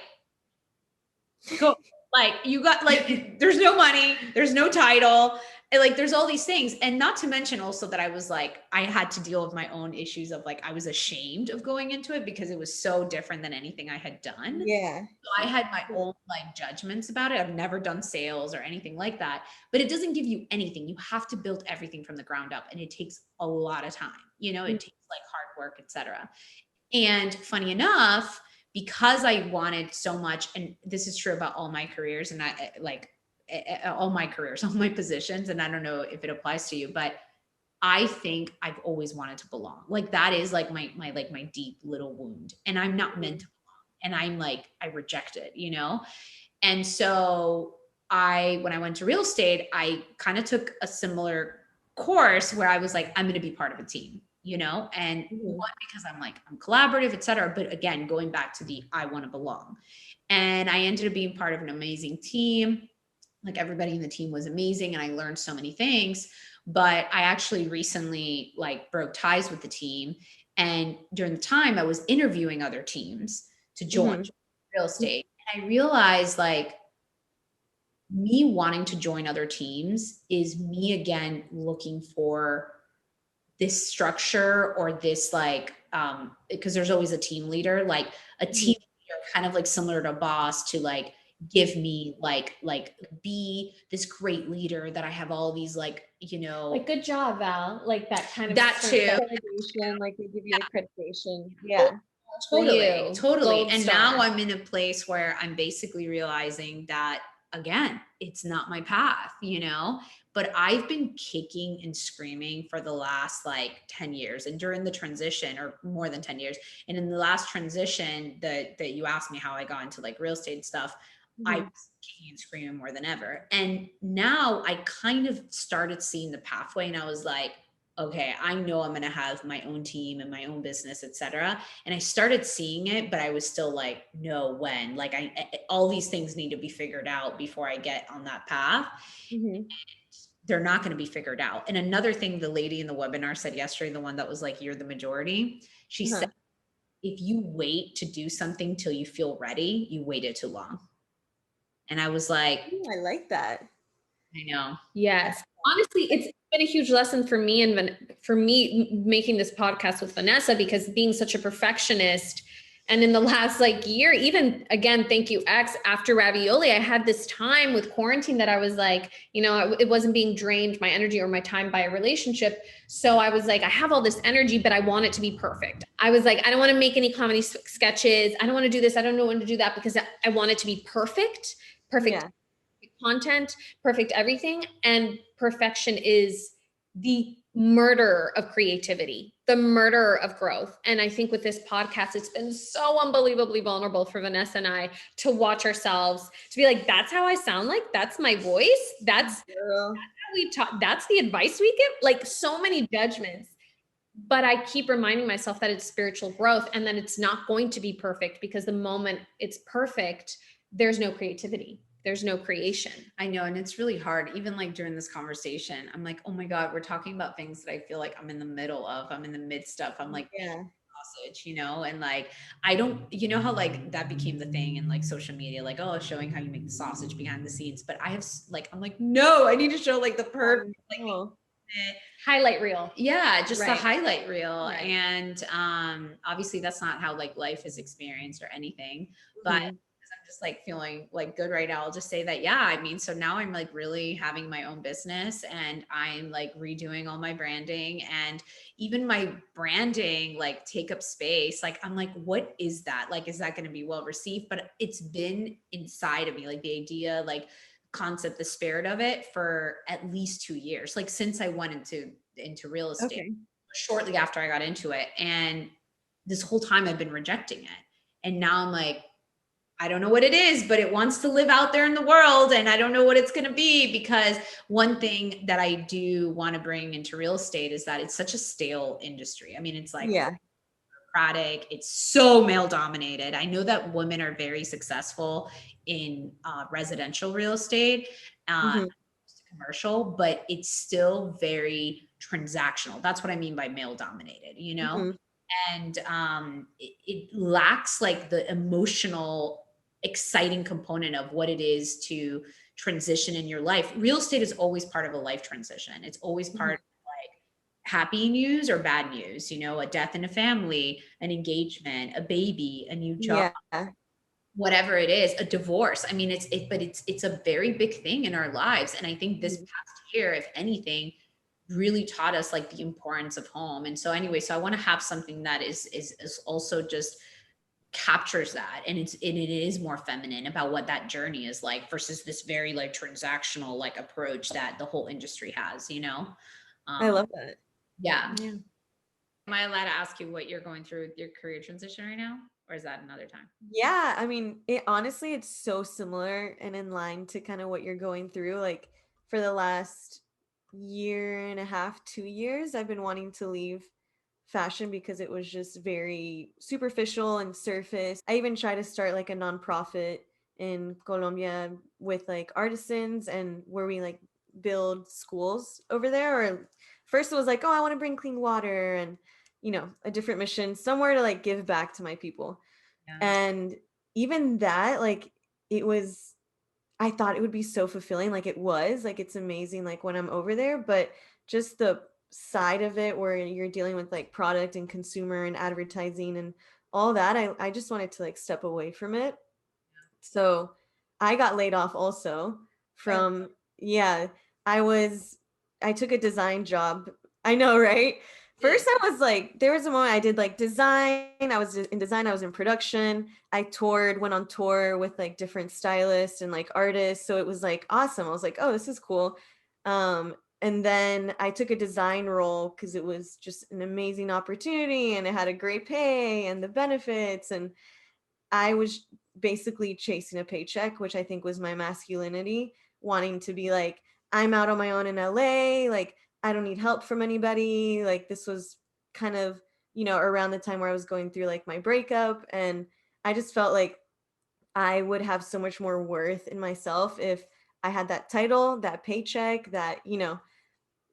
go, like, you got like, there's no money, there's no title, and like there's all these things. And not to mention also that I was like, I had to deal with my own issues of like, I was ashamed of going into it because it was so different than anything I had done. Yeah. So I had my own like judgments about it. I've never done sales or anything like that, but it doesn't give you anything. You have to build everything from the ground up, and it takes a lot of time. You know, it takes like hard work, etc. And funny enough, because I wanted so much, and this is true about all my careers, and I like all my careers, all my positions, and I don't know if it applies to you, but I think I've always wanted to belong. Like that is like my deep little wound, and I'm not meant to belong, and I'm like, I reject it, you know? And so when I went to real estate, I kind of took a similar course where I was like, I'm going to be part of a team, you know? And one, because I'm like, I'm collaborative, et cetera. But again, going back to the, I want to belong. And I ended up being part of an amazing team. Like everybody in the team was amazing, and I learned so many things. But I actually recently like broke ties with the team. And during the time I was interviewing other teams to join real estate. And I realized like me wanting to join other teams is me again looking for this structure or this like because there's always a team leader, like a team leader kind of like similar to a boss, to like give me like be this great leader that I have all these like, you know, Like, good job, Val. Like that kind of that too. Accreditation, like they give you accreditation. Yeah. Totally, you. totally. Gold And star. now I'm in a place where I'm basically realizing that again, it's not my path, you know, but I've been kicking and screaming for the last like 10 years. And during the transition, or more than 10 years, and in the last transition that you asked me how I got into like real estate stuff, I was kicking and screaming more than ever. And now I kind of started seeing the pathway, and I was like, okay, I know I'm going to have my own team and my own business, etc. And I started seeing it, but I was still like, no, when? Like all these things need to be figured out before I get on that path. Mhm. They're not going to be figured out. And another thing the lady in the webinar said yesterday, the one that was like, you're the majority, she said, Uh-huh. if you wait to do something till you feel ready, you waited too long. And I was like, Ooh, I like that. I know. Yes. Honestly, it's been a huge lesson for me and for me making this podcast with Vanessa, because being such a perfectionist, and in the last like year, even again, thank you, X, after ravioli, I had this time with quarantine that I was like, it wasn't being drained, my energy or my time, by a relationship. So I was like, I have all this energy, but I want it to be perfect. I was like, I don't want to make any comedy sketches. I don't want to do this. I don't know when to do that, because I want it to be perfect, perfect Yeah. content, perfect everything. And perfection is the murder of creativity, the murder of growth. And I think with this podcast, it's been so unbelievably vulnerable for Vanessa and I to watch ourselves, to be like, that's how I sound like, that's my voice. That's Girl. how we talk. That's the advice we give. Like, so many judgments. But I keep reminding myself that it's spiritual growth and that it's not going to be perfect, because the moment it's perfect, there's no creativity. There's no creation. I know. And it's really hard. Even like during this conversation, I'm like, oh my God, we're talking about things that I feel like I'm in the middle of, I'm in the midst of, I'm like, Yeah. sausage, and like, I don't, how like that became the thing in like social media, like, oh, showing how you make the sausage behind the scenes. But I have like, I'm like, no, I need to show like the perfect, like, Oh, Highlight reel. yeah, just the Right. highlight reel. Right. And obviously that's not how like life is experienced or anything, but mhm. I'm just like feeling like good right now. I'll just say that, yeah, I mean, so now I'm like really having my own business, and I'm like redoing all my branding, and even my branding like take up space. Like, I'm like, what is that? Like, is that going to be well received? But it's been inside of me, like the idea, like concept, the spirit of it, for at least 2 years, like since I went into real estate, Okay. shortly after I got into it. And this whole time I've been rejecting it. And now I'm like, I don't know what it is, but it wants to live out there in the world. And I don't know what it's going to be, because one thing that I do want to bring into real estate is that it's such a stale industry. I mean, it's like Yeah. bureaucratic, it's so male dominated. I know that women are very successful in residential real estate, uh, Mhm. commercial, but it's still very transactional. That's what I mean by male dominated, Mhm. and it lacks like the emotional exciting component of what it is to transition in your life. Real estate is always part of a life transition. It's always Mhm. part of like happy news or bad news, a death in a family, an engagement, a baby, a new job, Yeah. whatever it is, a divorce. I mean, it's a very big thing in our lives. And I think this Mhm. past year, if anything, really taught us like the importance of home. And so anyway, so I want to have something that is also just captures that, and it is more feminine about what that journey is like, versus this very like transactional like approach that the whole industry has, I um love that. yeah. Yeah. Am I allowed to ask you what you're going through with your career transition right now, or is that another time? Yeah, I mean, it honestly, it's so similar and in line to kind of what you're going through. Like for the last year and a half, 2 years, I've been wanting to leave fashion because it was just very superficial and surface. I even tried to start like a nonprofit in Colombia with like artisans, and where we like build schools over there. Or first it was like, oh, I want to bring clean water and a different mission somewhere to like give back to my people. Yeah. And even that, like, it was I thought it would be so fulfilling, like, it was, like, it's amazing, like, when I'm over there, but just the side of it where you're dealing with, like, product and consumer and advertising and all that, I just wanted to, like, step away from it. So, I got laid off also Oh, from yeah, I was I took a design job. I know, right? yeah. First, I was like there was a moment I did, like, design, I was in design, I was in production, I toured, went on tour with, like, different stylists and, like, artists, so it was, like, awesome. I was like, "Oh, this is cool." And then I took a design role because it was just an amazing opportunity, and it had a great pay and the benefits, and I was basically chasing a paycheck, which I think was my masculinity, wanting to be like, I'm out on my own in LA, like I don't need help from anybody. Like this was kind of, around the time where I was going through like my breakup, and I just felt like I would have so much more worth in myself if I had that title, that paycheck,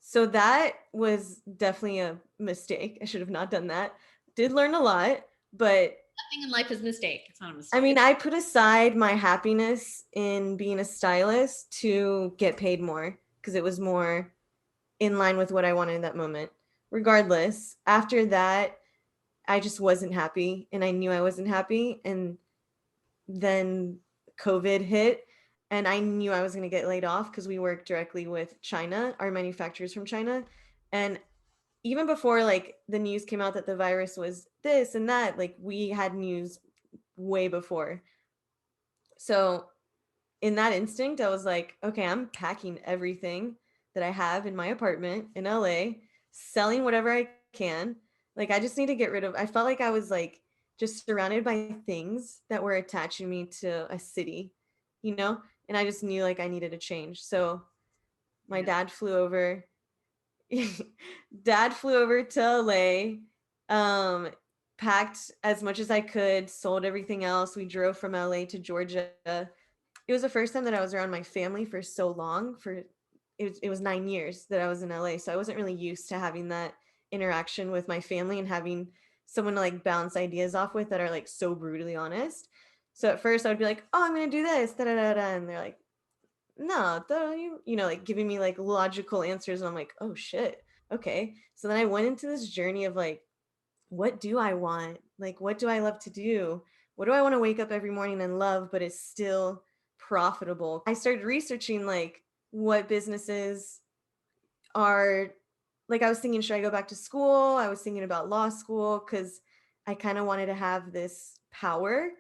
so that was definitely a mistake. I should have not done that. Did learn a lot, but Nothing in life is a mistake. It's not a I mistake. mean, I put aside my happiness in being a stylist to get paid more because it was more in line with what I wanted in that moment. Regardless, after that, I just wasn't happy and I knew I wasn't happy. And then COVID hit and I knew I was going to get laid off because we work directly with China, our manufacturers from China. And even before like the news came out that the virus was this and that, like we had news way before. So in that instinct, I was like, okay, I'm packing everything that I have in my apartment in LA, selling whatever I can. Like, I just need to get rid of, I felt like I was like just surrounded by things that were attaching me to a city, you know? And I just knew like I needed a change. So my Yeah. dad flew over. Dad flew over to LA, packed as much as I could, sold everything else. We drove from LA to Georgia. It was the first time that I was around my family for so long. It was 9 years that I was in LA, so I wasn't really used to having that interaction with my family and having someone to like bounce ideas off with that are like so brutally honest. So at first I would be like, "Oh, I'm gonna do this," da da da da, and they're like, "No, like giving me like logical answers." And I'm like, "Oh shit, okay." So then I went into this journey of like, what do I want? Like, what do I love to do? What do I want to wake up every morning and love, but it's still profitable? I started researching like what businesses are like, I was thinking, should I go back to school? I was thinking about law school because I kind of wanted to have this power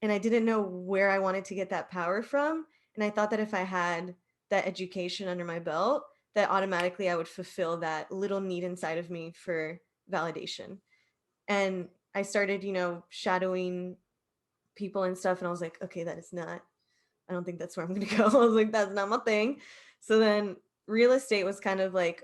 and I didn't know where I wanted to get that power from. And I thought that if I had that education under my belt, that automatically I would fulfill that little need inside of me for validation. And I started, shadowing people and stuff. And I was like, okay, I don't think that's where I'm going to go. I was like, that's not my thing. So then real estate was kind of like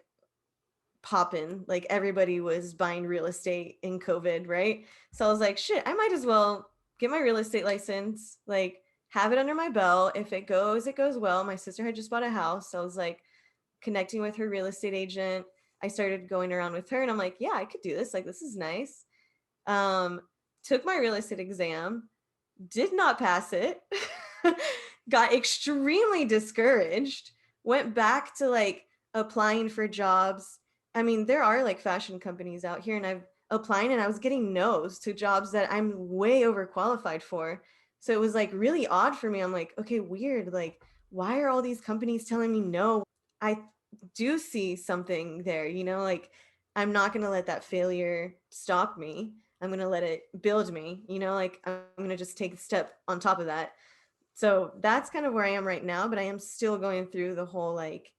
popping. Like everybody was buying real estate in COVID, right? So I was like, shit, I might as well get my real estate license, like have it under my belt. If it goes well. My sister had just bought a house. So I was like connecting with her real estate agent. I started going around with her and I'm like, yeah, I could do this. Like, this is nice. um, Took my real estate exam, did not pass it, got extremely discouraged, went back to like applying for jobs. I mean, there are like fashion companies out here, and I've applying and I was getting no's to jobs that I'm way overqualified for. So it was like really odd for me. I'm like, okay, weird. Like, why are all these companies telling me no? I do see something there, like I'm not going to let that failure stop me. I'm going to let it build me, like I'm going to just take a step on top of that. So that's kind of where I am right now, but I am still going through the whole like,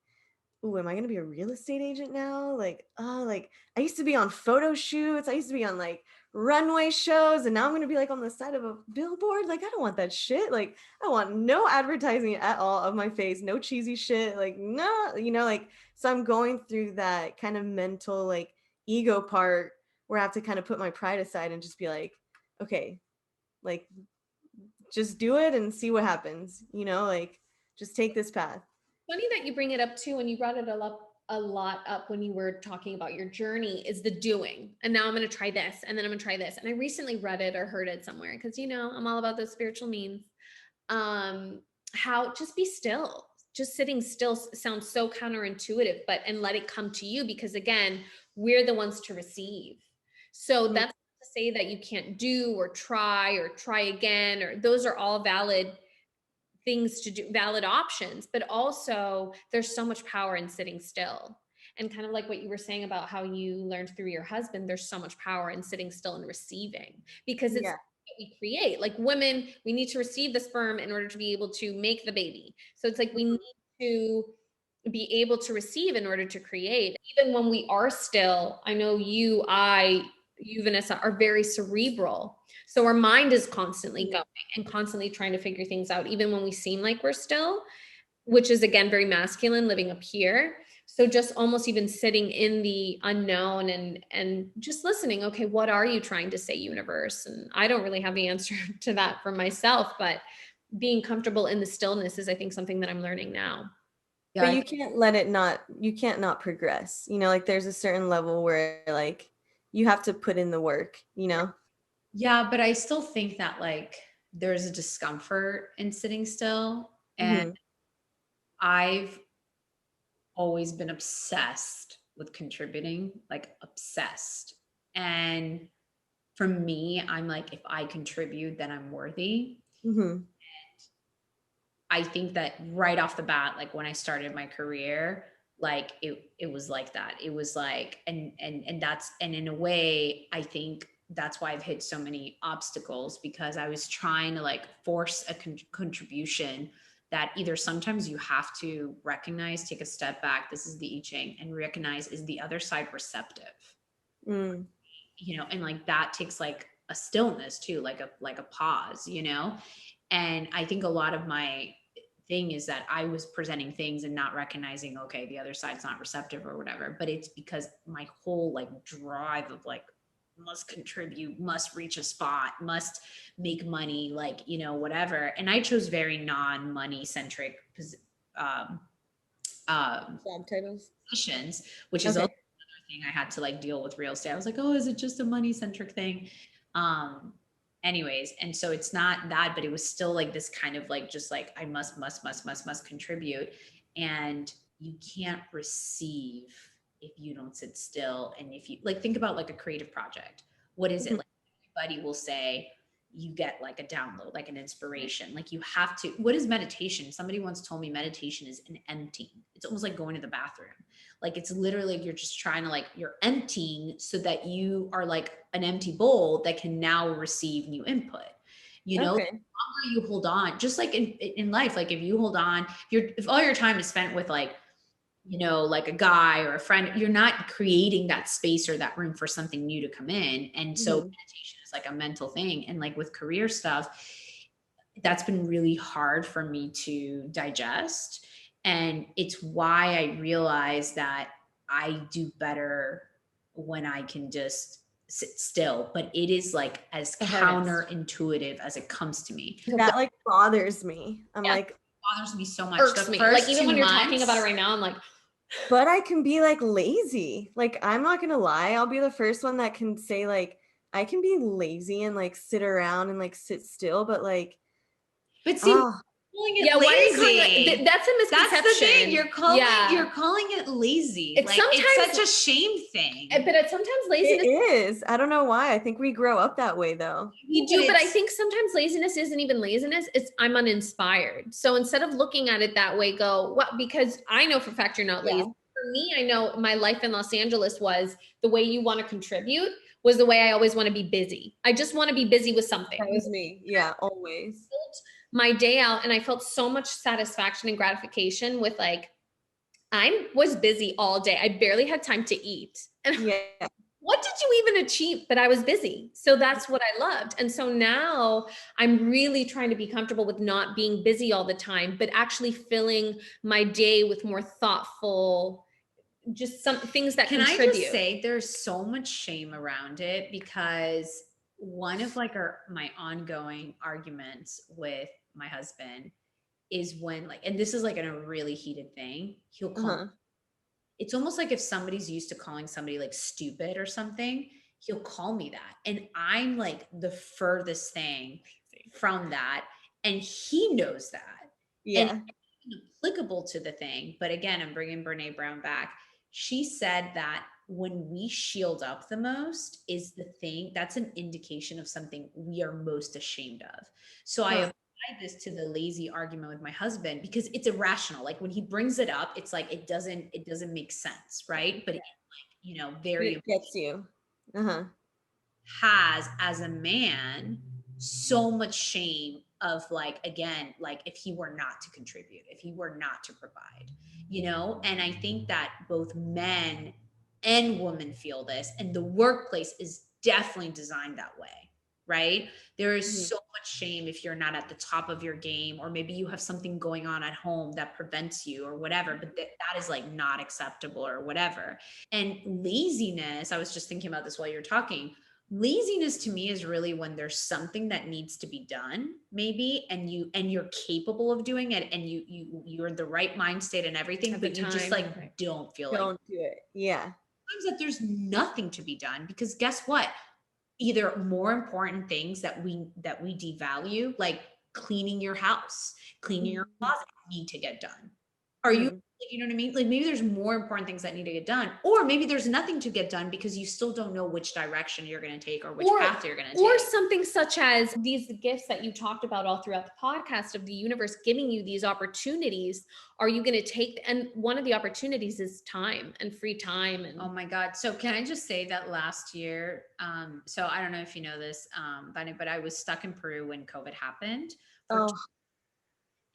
ooh, am I going to be a real estate agent now? Like I used to be on photo shoots. I used to be on like runway shows, and now I'm going to be like on the side of a billboard. Like, I don't want that shit. Like, I want no advertising at all of my face, no cheesy shit. Like, no, like, so I'm going through that kind of mental, like, ego part where I have to kind of put my pride aside and just be like, okay, like, just do it and see what happens, like, just take this path. Funny that you bring it up too, and you brought it a lot up when you were talking about your journey is the doing. And now I'm going to try this, and then I'm going to try this. And I recently read it or heard it somewhere because I'm all about those spiritual means. How just be still. Just sitting still sounds so counterintuitive, but and let it come to you because again, we're the ones to receive. So Mm, that's not to say that you can't do or try again, or those are all valid things to do, valid options, but also there's so much power in sitting still. And kind of like what you were saying about how you learned through your husband, there's so much power in sitting still and receiving because it's yeah. what we create. Like women, we need to receive the sperm in order to be able to make the baby. So it's like we need to be able to receive in order to create. Even when we are still, I know you, Vanessa, are very cerebral. So our mind is constantly Mm, going and constantly trying to figure things out, even when we seem like we're still, which is again very masculine living up here. So just almost even sitting in the unknown and just listening, okay, what are you trying to say, universe? And I don't really have the answer to that for myself, but being comfortable in the stillness is, I think, something that I'm learning now. Yeah, But you can't let it not, you can't not progress. You know, like there's a certain level where like you have to put in the work, you know? yeah, but I still think that like there's a discomfort in sitting still. And Hmm. I've always been obsessed with contributing, like obsessed. And for me, I'm like, if I contribute, then I'm worthy. Hmm. I think that right off the bat, like when I started my career, like it was like that. It was like, and that's, and in a way, I think that's why I've hit so many obstacles, because I was trying to like force a contribution that either sometimes you have to recognize, take a step back. This is the I Ching, and recognize, is the other side receptive? Mm. You know, and like that takes like a stillness too, like a pause, you know. And I think a lot of my thing is that I was presenting things and not recognizing, okay, the other side's not receptive or whatever. But it's because my whole like drive of like, must contribute, must reach a spot, must make money, like, you know, whatever. And I chose very non-money centric um, um, Job titles. positions, which is also Okay. thing I had to like deal with real estate. I was like, oh, is it just a money centric thing? Um, anyways, and so it's not that, but it was still like this kind of like, just like, I must contribute. And you can't receive if you don't sit still. And if you like, think about like a creative project, what is it Mhm. like? Everybody will say, you get like a download, like an inspiration. Like you have to, what is meditation? Somebody once told me meditation is an emptying. It's almost like going to the bathroom. Like it's literally, you're just trying to like, you're emptying so that you are like an empty bowl that can now receive new input. You know, the Okay. longer you hold on, just like in life, like if you hold on, if all your time is spent with like, you know, like a guy or a friend, you're not creating that space or that room for something new to come in. And so Mhm. meditation is like a mental thing. And like with career stuff, that's been really hard for me to digest. And it's why I realize that I do better when I can just sit still. But it is like as The hardest. counterintuitive as it comes to me. That like bothers me. I'm Yeah. like, Bothers me so much. The Irks me. Like first even two when you're talking about it months, right now, I'm like, but I can be like lazy. Like, I'm not gonna lie. I'll be the first one that can say like I can be lazy and like sit around and like sit still, but like, but see, ah, calling it yeah, why are you calling lazy. that's a That's the thing. misconception. You're Yeah. calling it lazy. It's Like it's such sometimes, a shame thing. but it's sometimes it laziness. is. I don't know why. I think we grow up that way though. We But do, but I it's think sometimes laziness isn't even laziness. It's I'm uninspired. So instead of looking at it that way, go, what? Because I know for a fact you're not lazy. Yeah. For me, I know my life in Los Angeles was the way you want to contribute was the way I always want to be busy. I just want to be busy with something. That was me. Yeah, always. My day out, and I felt so much satisfaction and gratification with like, I was busy all day. I barely had time to eat. And Yeah. what did you even achieve? But I was busy. So that's what I loved. And so now I'm really trying to be comfortable with not being busy all the time, but actually filling my day with more thoughtful, just some things that Can I just contribute. say there's so much shame around it, because one of like my ongoing arguments with my husband is when like, and this is like in a really heated thing, he'll call, Uh-huh. it's almost like if somebody's used to calling somebody like stupid or something, he'll call me that. And I'm like the furthest thing from that. And he knows that. And Yeah. it's applicable to the thing. But again, I'm bringing Brene Brown back. She said that when we shield up the most is the thing that's an indication of something we are most ashamed of. So I Huh. apply this to the lazy argument with my husband because it's irrational. Like when he brings it up, it's like it doesn't make sense, right? But it, like, you know, But very it gets you. Uh-huh. has as a man so much shame of like, again, like if he were not to contribute, if he were not to provide, you know. And I think that both men and women feel this, and the workplace is definitely designed that way. right? There is Mhm. so much shame if you're not at the top of your game, or maybe you have something going on at home that prevents you or whatever, but that is like not acceptable or whatever. And laziness, I was just thinking about this while you're talking. Laziness to me is really when there's something that needs to be done, maybe, and you're capable of doing it, and you're in the right mind state and everything, At the but you just time, like right. don't feel like Don't do it. Yeah. sometimes that there's nothing to be done, because guess what? Either more important things that we devalue, like cleaning your house, cleaning your Mhm. closet, need to get done. Are you, Mhm. like, you know what I mean? Like maybe there's more important things that need to get done, or maybe there's nothing to get done because you still don't know which direction you're going to take or which or path you're going to or take. something such as these gifts that you talked about all throughout the podcast of the universe giving you these opportunities. Are you going to take, and one of the opportunities is time and free time and Oh my God. So can I just say that last year, so I don't know if you know this, Bunny, but I was stuck in Peru when COVID happened for Oh,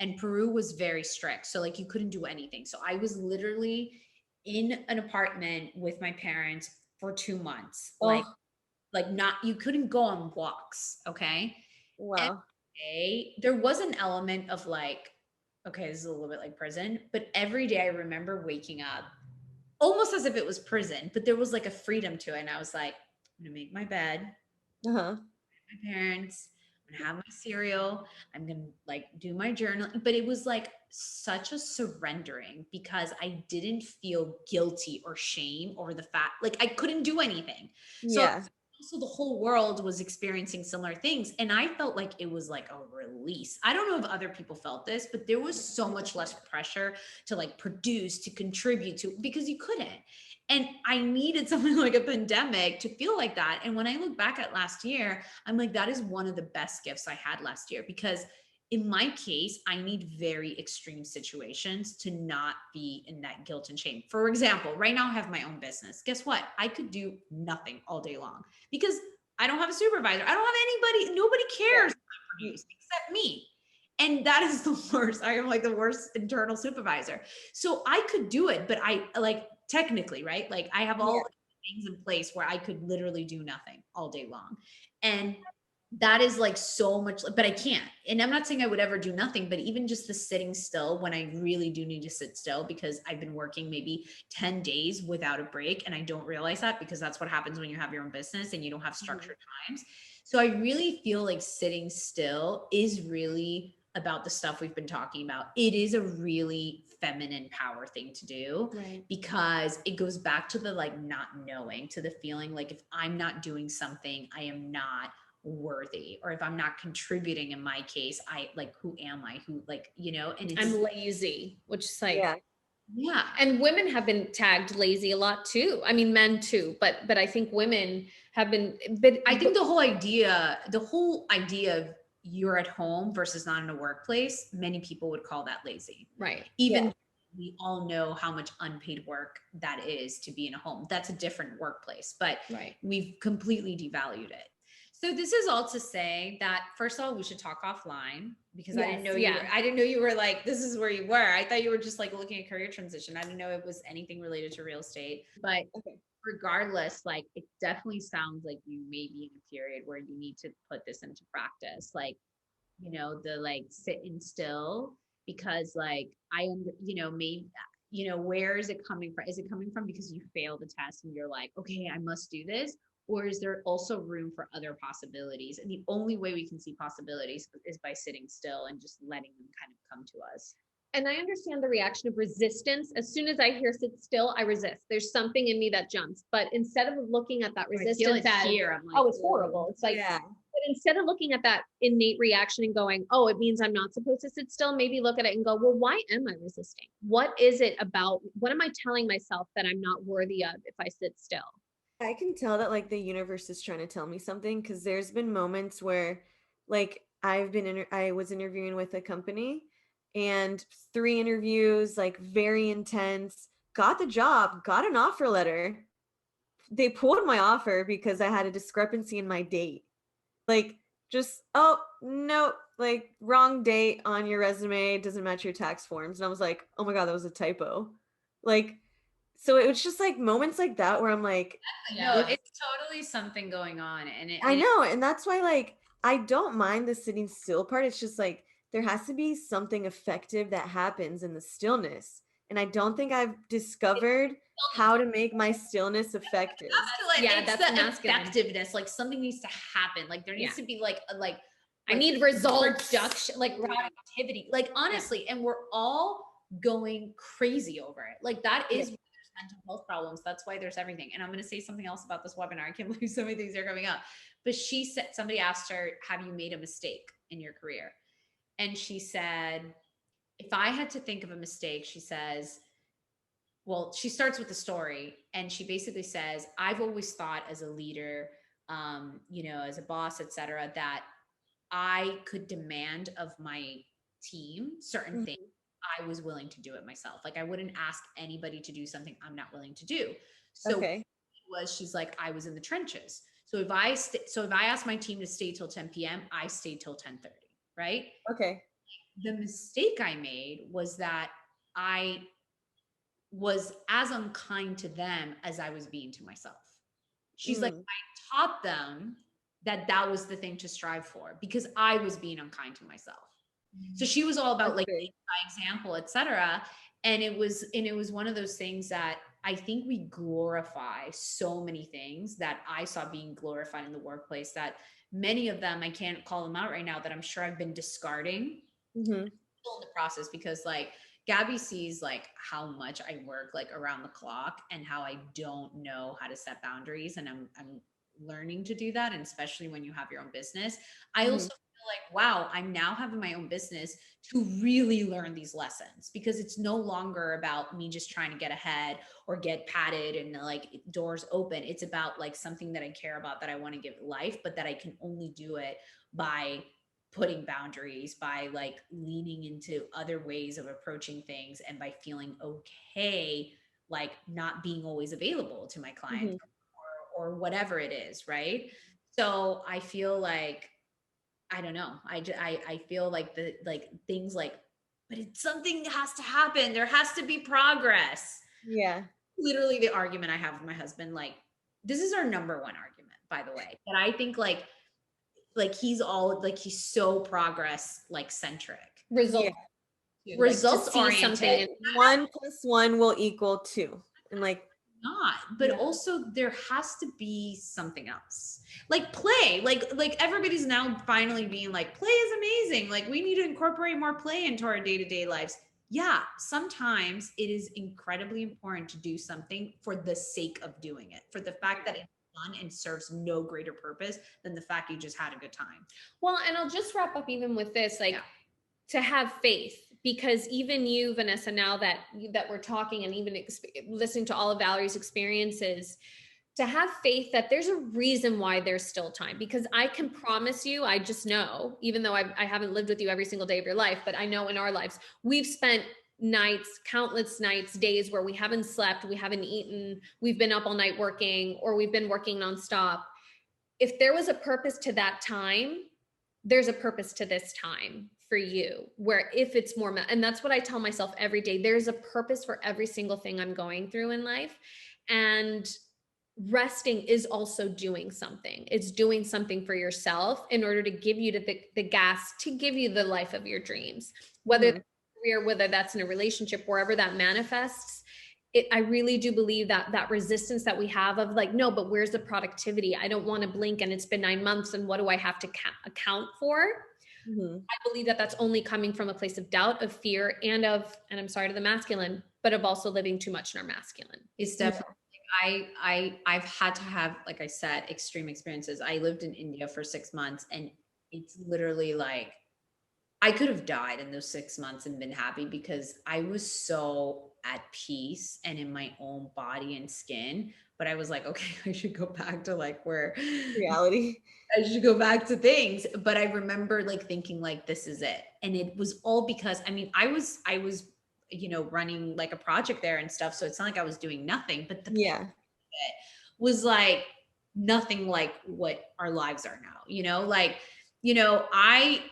and Peru was very strict. So like you couldn't do anything. So I was literally in an apartment with my parents for 2 months. oh, Like not, you couldn't go on walks. Okay. Every wow. day there was an element of like, okay, this is a little bit like prison, but every day I remember waking up almost as if it was prison, but there was like a freedom to it. And I was like, I'm gonna make my bed, Uh-huh. my parents. I'm gonna have my cereal. I'm gonna like do my journal. But it was like such a surrendering because I didn't feel guilty or shame over the fact like I couldn't do anything. So Yeah. also the whole world was experiencing similar things. And I felt like it was like a release. I don't know if other people felt this, but there was so much less pressure to like produce, to contribute to, because you couldn't. And I needed something like a pandemic to feel like that. And when I look back at last year, I'm like, that is one of the best gifts I had last year, because in my case, I need very extreme situations to not be in that guilt and shame. For example, right now I have my own business. Guess what? I could do nothing all day long because I don't have a supervisor. I don't have anybody. Nobody Yeah. cares if I produce except me. And that is the worst. I am like the worst internal supervisor. So I could do it, but I like technically, right? Like I have Yeah. all things in place where I could literally do nothing all day long. And that is like so much, but I can't. And I'm not saying I would ever do nothing, but even just the sitting still when I really do need to sit still because I've been working maybe 10 days without a break. And I don't realize that because that's what happens when you have your own business and you don't have Mhm. structured times. So I really feel like sitting still is really about the stuff we've been talking about. It is a really feminine power thing to do right. because it goes back to the like not knowing, to the feeling like if I'm not doing something, I am not worthy, or if I'm not contributing in my case, I like, who am I? Who, like, and it's, I'm lazy, which is like, Yeah. yeah. and women have been tagged lazy a lot too. I mean, men too, but I think women have been, I think the whole idea of you're at home versus not in a workplace, many people would call that lazy. right. Even Yeah. though we all know how much unpaid work that is to be in a home. That's a different workplace, but Right. we've completely devalued it. So this is all to say that first of all, we should talk offline because I didn't Yes, know you were, yeah. I didn't know you were like, this is where you were. I thought you were just like looking at career transition. I didn't know it was anything related to real estate. But Okay. regardless, like it definitely sounds like you may be in a period where you need to put this into practice. Like, the like sitting still, because like maybe, where is it coming from? Is it coming from because you failed the test and you're like, okay, I must do this? Or is there also room for other possibilities? And the only way we can see possibilities is by sitting still and just letting them kind of come to us. And I understand the reaction of resistance. As soon as I hear sit still, I resist. There's something in me that jumps. But instead of looking at that Or I feel resistance it as, here. I'm like, oh, it's horrible. It's like, Yeah. but instead of looking at that innate reaction and going, oh, it means I'm not supposed to sit still, maybe look at it and go, well, why am I resisting? What is it about? What am I telling myself that I'm not worthy of if I sit still? I can tell that like the universe is trying to tell me something because there's been moments where like I was interviewing with a company and 3 interviews, like very intense, got the job, got an offer letter. They pulled my offer because I had a discrepancy in my date. Like just, oh, no, like wrong date on your resume, doesn't match your tax forms. And I was like, oh my God, that was a typo. Like So it was just like moments like that where I'm like, No, Yeah. it's totally something going on, and I know, and that's why, like, I don't mind the sitting still part, it's just, like, there has to be something effective that happens in the stillness, and I don't think I've discovered how to make my stillness effective. Yeah, it's that's the masculine. effectiveness. Like something needs to happen. Like there needs Yeah. to be like I need results. production, like productivity. Like honestly, and we're all going crazy over it. Like that Yeah. is why there's mental health problems. That's why there's everything. And I'm going to say something else about this webinar. I can't believe so many things are coming up. But she said, somebody asked her, "Have you made a mistake in your career?" And she said, "If I had to think of a mistake," she says, well, she starts with the story and she basically says, I've always thought as a leader, as a boss, et cetera, that I could demand of my team certain things. Mhm. I was willing to do it myself. Like I wouldn't ask anybody to do something I'm not willing to do. So Okay. she's like, I was in the trenches. So if I asked my team to stay till 10 p.m., I stayed till 10:30, right? Okay. The mistake I made was that I was as unkind to them as I was being to myself. She's like, Mm. I taught them that that was the thing to strive for because I was being unkind to myself. So she was all about That's like great. by example, etc. And it was one of those things that I think we glorify so many things that I saw being glorified in the workplace that many of them I can't call them out right now that I'm sure I've been discarding Mhm. still in the process because like Gabby sees like how much I work like around the clock and how I don't know how to set boundaries and I'm learning to do that and especially when you have your own business. I also Mhm. feel like wow, I'm now having my own business to really learn these lessons because it's no longer about me just trying to get ahead or get patted and like doors open. It's about like something that I care about that I want to give life, but that I can only do it by putting boundaries, by like leaning into other ways of approaching things and by feeling okay like not being always available to my clients Mhm. or whatever it is, right? So I feel like I don't know. I feel like the like things like but it's something has to happen. There has to be progress. Yeah. Literally the argument I have with my husband like this is our number one argument by the way. But I think like he's all like he's so progress like centric, Yeah. Results. Like to results see something oriented. in, 1 plus 1 will equal 2. And like, Not, but yeah. also there has to be something else like play like everybody's now finally being like play is amazing, like we need to incorporate more play into our day-to-day lives. Yeah, sometimes it is incredibly important to do something for the sake of doing it, for the fact that it's fun and serves no greater purpose than the fact you just had a good time. Well, and I'll just wrap up even with this, like Yeah. to have faith, because even you, Vanessa, now that we're talking and even listening to all of Valerie's experiences, to have faith that there's a reason why there's still time. Because I can promise you, I just know, even though I haven't lived with you every single day of your life, but I know in our lives, we've spent nights, countless nights, days where we haven't slept, we haven't eaten, we've been up all night working, or we've been working nonstop. If there was a purpose to that time, there's a purpose to this time for you, where if it's more, and that's what I tell myself every day, there's a purpose for every single thing I'm going through in life. And resting is also doing something. It's doing something for yourself in order to give you the gas to give you the life of your dreams, whether mhm. that's career, whether that's in a relationship, wherever that manifests. I really do believe that resistance that we have of like, no, but where's the productivity? I don't want to blink and it's been 9 months and what do I have to account for? Mhm. I believe that that's only coming from a place of doubt, of fear, and I'm sorry to the masculine, but of also living too much in our masculine. It's Yeah. definitely I've had to have, like I said, extreme experiences. I lived in India for 6 months and it's literally like I could have died in those 6 months and been happy because I was so at peace and in my own body and skin. But I was like, okay, I should go back to like where Reality. I should go back to things. But I remember like thinking like this is it. And it was all because I mean, I was running like a project there and stuff. So it's not like I was doing nothing, but the pain Yeah. was like nothing like what our lives are now, like, I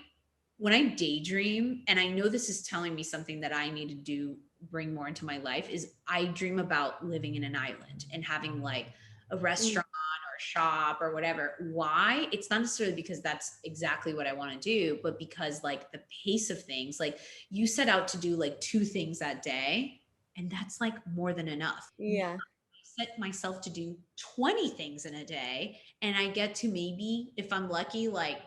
when I daydream, and I know this is telling me something that I need to do bring more into my life is I dream about living in an island and having like a Mm, restaurant or a shop or whatever. Why? It's not necessarily because that's exactly what I want to do, but because like the pace of things, like you set out to do like two things that day, and that's like more than enough. yeah. Set myself to do 20 things in a day, and I get to maybe, if I'm lucky, like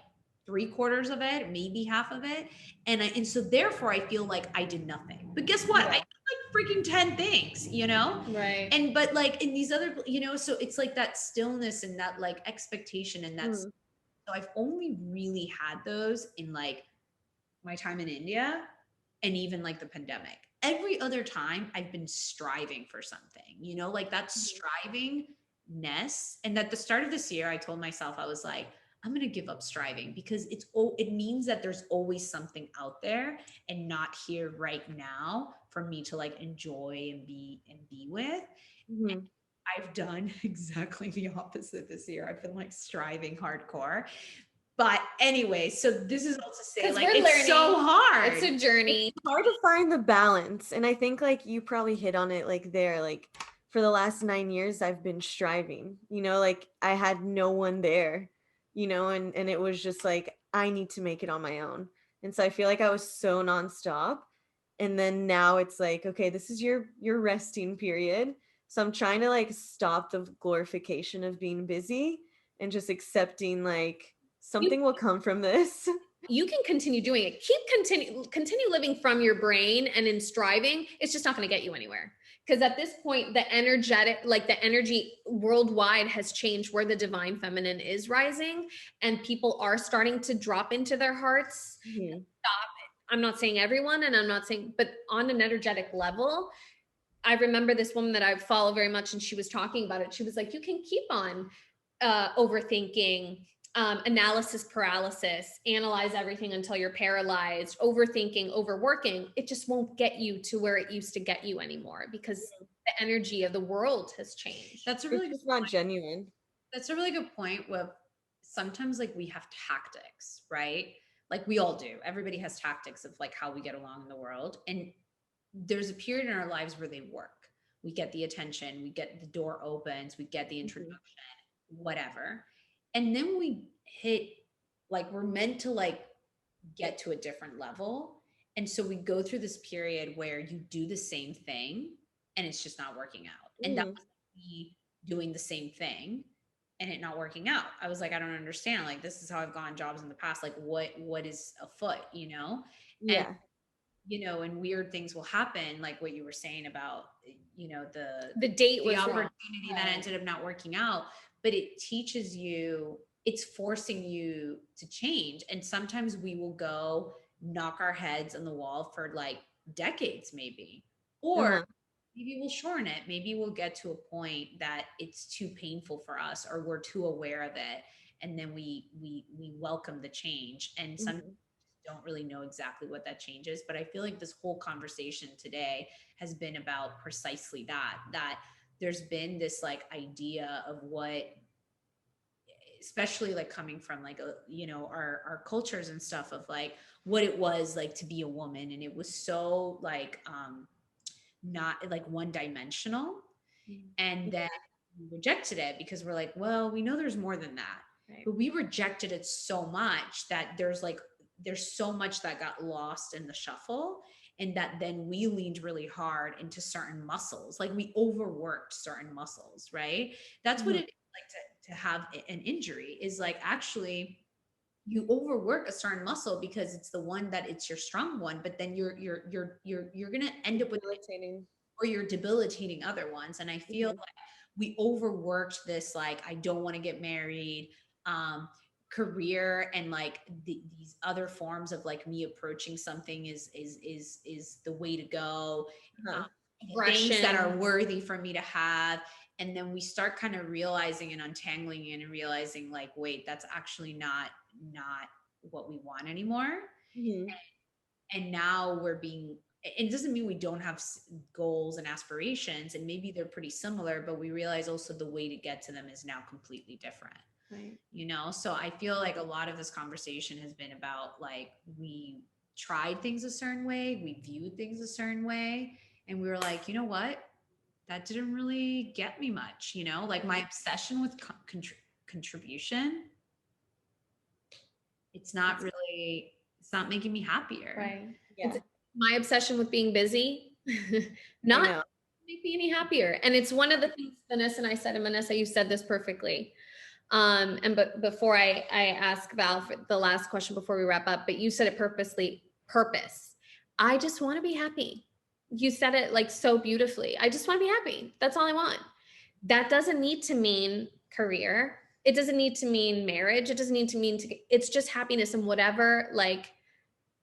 three-quarters of it, maybe half of it. And so therefore I feel like I did nothing. But guess what? I Yeah. did like freaking 10 things, you know? Right. And but like in these other, you know, so it's like that stillness and that like expectation, and that's, Mm, so I've only really had those in like my time in India and even like the pandemic. Every other time I've been striving for something, you know, like that mhm. strivingness. And at the start of this year, I told myself, I was like, I'm going to give up striving because it means that there's always something out there and not here right now for me to like enjoy and be with. Mhm. I've done exactly the opposite this year. I've been like striving hardcore. But anyway, so this is all to say, Because like, we're it's so learning. It's hard. a journey. It's hard to find the balance, and I think, like, you probably hit on it, like, there, like, for the last 9 years, I've been striving, like, I had no one there, and it was just like, I need to make it on my own, and so I feel like I was so nonstop, and then now it's like, okay, this is your resting period, so I'm trying to, like, stop the glorification of being busy and just accepting, like, You something will come from this. you can continue doing it. Continue living from your brain and in striving. It's just not going to get you anywhere. Because at this point, the energy worldwide has changed where the divine feminine is rising, and people are starting to drop into their hearts. Mhm. I'm not saying everyone, and I'm not saying, but on an energetic level, I remember this woman that I follow very much, and she was talking about it. She was like, you can keep on overthinking, analysis paralysis, analyze everything until you're paralyzed, overthinking, overworking. It just won't get you to where it used to get you anymore because the energy of the world has changed. That's a It's really good just not point. genuine. That's a really good point. With sometimes like we have tactics, right? Like we all do. Everybody has tactics of like how we get along in the world. And there's a period in our lives where they work. We get the attention, we get the door opens, we get the Mhm. introduction, whatever. And then we hit, like we're meant to like get to a different level. And so we go through this period where you do the same thing and it's just not working out. And that Mhm. was me doing the same thing and it not working out. I was like, I don't understand. Like this is how I've gotten jobs in the past. Like what is afoot, you know? And Yeah. and weird things will happen, like what you were saying about, The date the was wrong. opportunity that ended up not working out. But it teaches you, it's forcing you to change. And sometimes we will go knock our heads on the wall for like decades, maybe. Or Uh-huh. maybe we'll shorten it. Maybe we'll get to a point that it's too painful for us or we're too aware of it. And then we welcome the change. And sometimes Mhm. don't really know exactly what that change is. But I feel like this whole conversation today has been about precisely that there's been this like idea of what, especially like coming from like our cultures and stuff, of like what it was like to be a woman, and it was so like not like one dimensional. And then Yeah. we rejected it because we're like, well, we know there's more than that. Right. But we rejected it so much that there's so much that got lost in the shuffle, and that then we leaned really hard into certain muscles, like we overworked certain muscles, right? That's what Mhm. it is like to have an injury, is like actually you overwork a certain muscle because it's the one that it's your strong one, but then you're gonna end up with, Debilitating. or you're debilitating other ones. And I feel Mhm. like we overworked this, like, I don't want to get married, um, career, and like these other forms of like me approaching something is the way to go. Uh-huh. The things that are Aggression. worthy for me to have. And then we start kind of realizing and untangling it and realizing like, wait, that's actually not what we want anymore. Mhm. And now we're being, it doesn't mean we don't have goals and aspirations, and maybe they're pretty similar, but we realize also the way to get to them is now completely different. Right. So I feel like a lot of this conversation has been about like we tried things a certain way, we viewed things a certain way, And we were like, you know what? That didn't really get me much, like my obsession with contribution, it's not making me happier. Right. Yeah. It's my obsession with being busy, I not know. make me any happier. And it's one of the things Vanessa and I said, and Vanessa, you said this perfectly. But before I ask Val for the last question before we wrap up, but you said it purpose. I just want to be happy. You said it like so beautifully. I just want to be happy. That's all I want. That doesn't need to mean career. It doesn't need to mean marriage. It doesn't need to mean it's just happiness and whatever, like,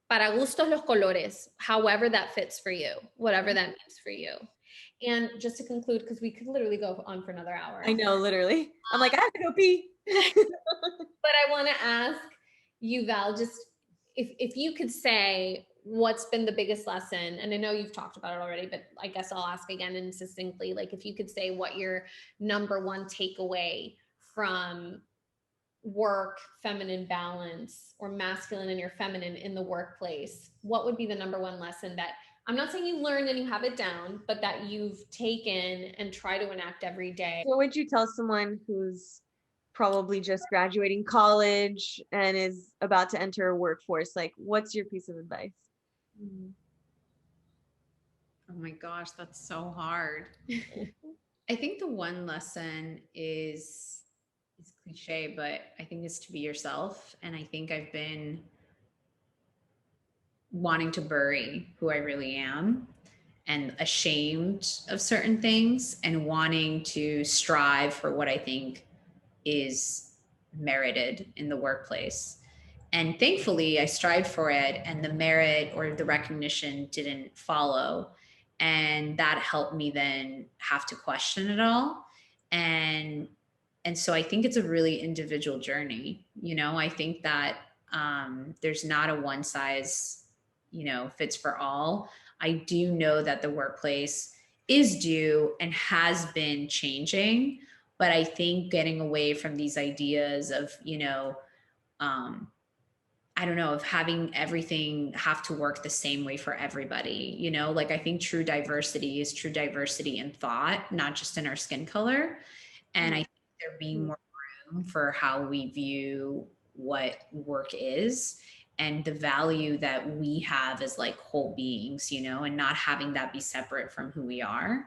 para gustos los colores, however that fits for you, whatever that means for you. And just to conclude, because we could literally go on for another hour. I know, literally. I'm like, I have to go pee. But I want to ask you, Val, just if you could say what's been the biggest lesson, and I know you've talked about it already, but I guess I'll ask again and succinctly, like if you could say what your number one takeaway from work, feminine balance, or masculine and your feminine in the workplace, what would be the number one lesson that, I'm not saying you learned and you have it down, but that you've taken and try to enact every day? What would you tell someone who's probably just graduating college and is about to enter a workforce? Like, what's your piece of advice? Oh my gosh, that's so hard. I think the one lesson is cliche, but I think it's to be yourself. And I think I've been wanting to bury who I really am and ashamed of certain things and wanting to strive for what I think is merited in the workplace. And thankfully, I strived for it, and the merit or the recognition didn't follow. And that helped me then have to question it all. And so I think it's a really individual journey. I think that there's not a one size, fits for all. I do know that the workplace is due and has been changing, but I think getting away from these ideas of, I don't know, of having everything have to work the same way for everybody, like I think true diversity is true diversity in thought, not just in our skin color. And I think there being more room for how we view what work is and the value that we have as like whole beings, and not having that be separate from who we are.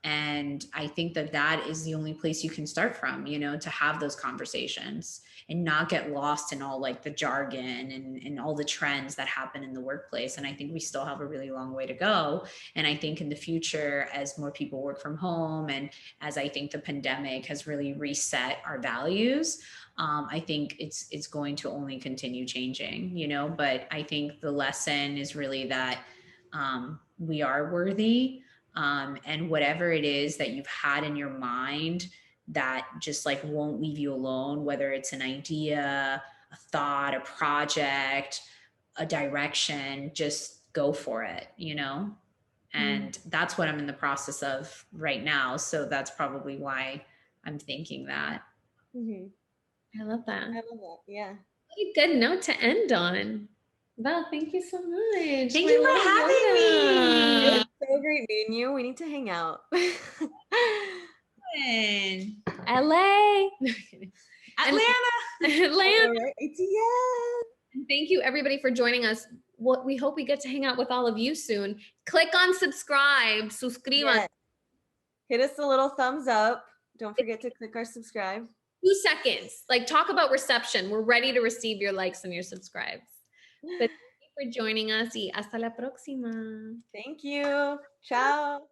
And I think that that is the only place you can start from, to have those conversations and not get lost in all like the jargon and all the trends that happen in the workplace. And I think we still have a really long way to go. And I think in the future, as more people work from home and as I think the pandemic has really reset our values, I think it's going to only continue changing, but I think the lesson is really that we are worthy. And whatever it is that you've had in your mind that just like won't leave you alone, whether it's an idea, a thought, a project, a direction, just go for it, and that's what I'm in the process of right now. So that's probably why I'm thinking that. I love that. I love that. Yeah. What a good note to end on. Val, thank you so much. Thank you for having me. It was so great meeting you. We need to hang out. LA. Atlanta. Atlanta. Right. ATL. And thank you everybody for joining us. We hope we get to hang out with all of you soon. Click on subscribe. Suscriban. Yes. Hit us a little thumbs up. Don't forget to click our subscribe. 2 seconds. Like, talk about reception. We're ready to receive your likes and your subscribes. But thank you for joining us y hasta la próxima. Thank you. Ciao.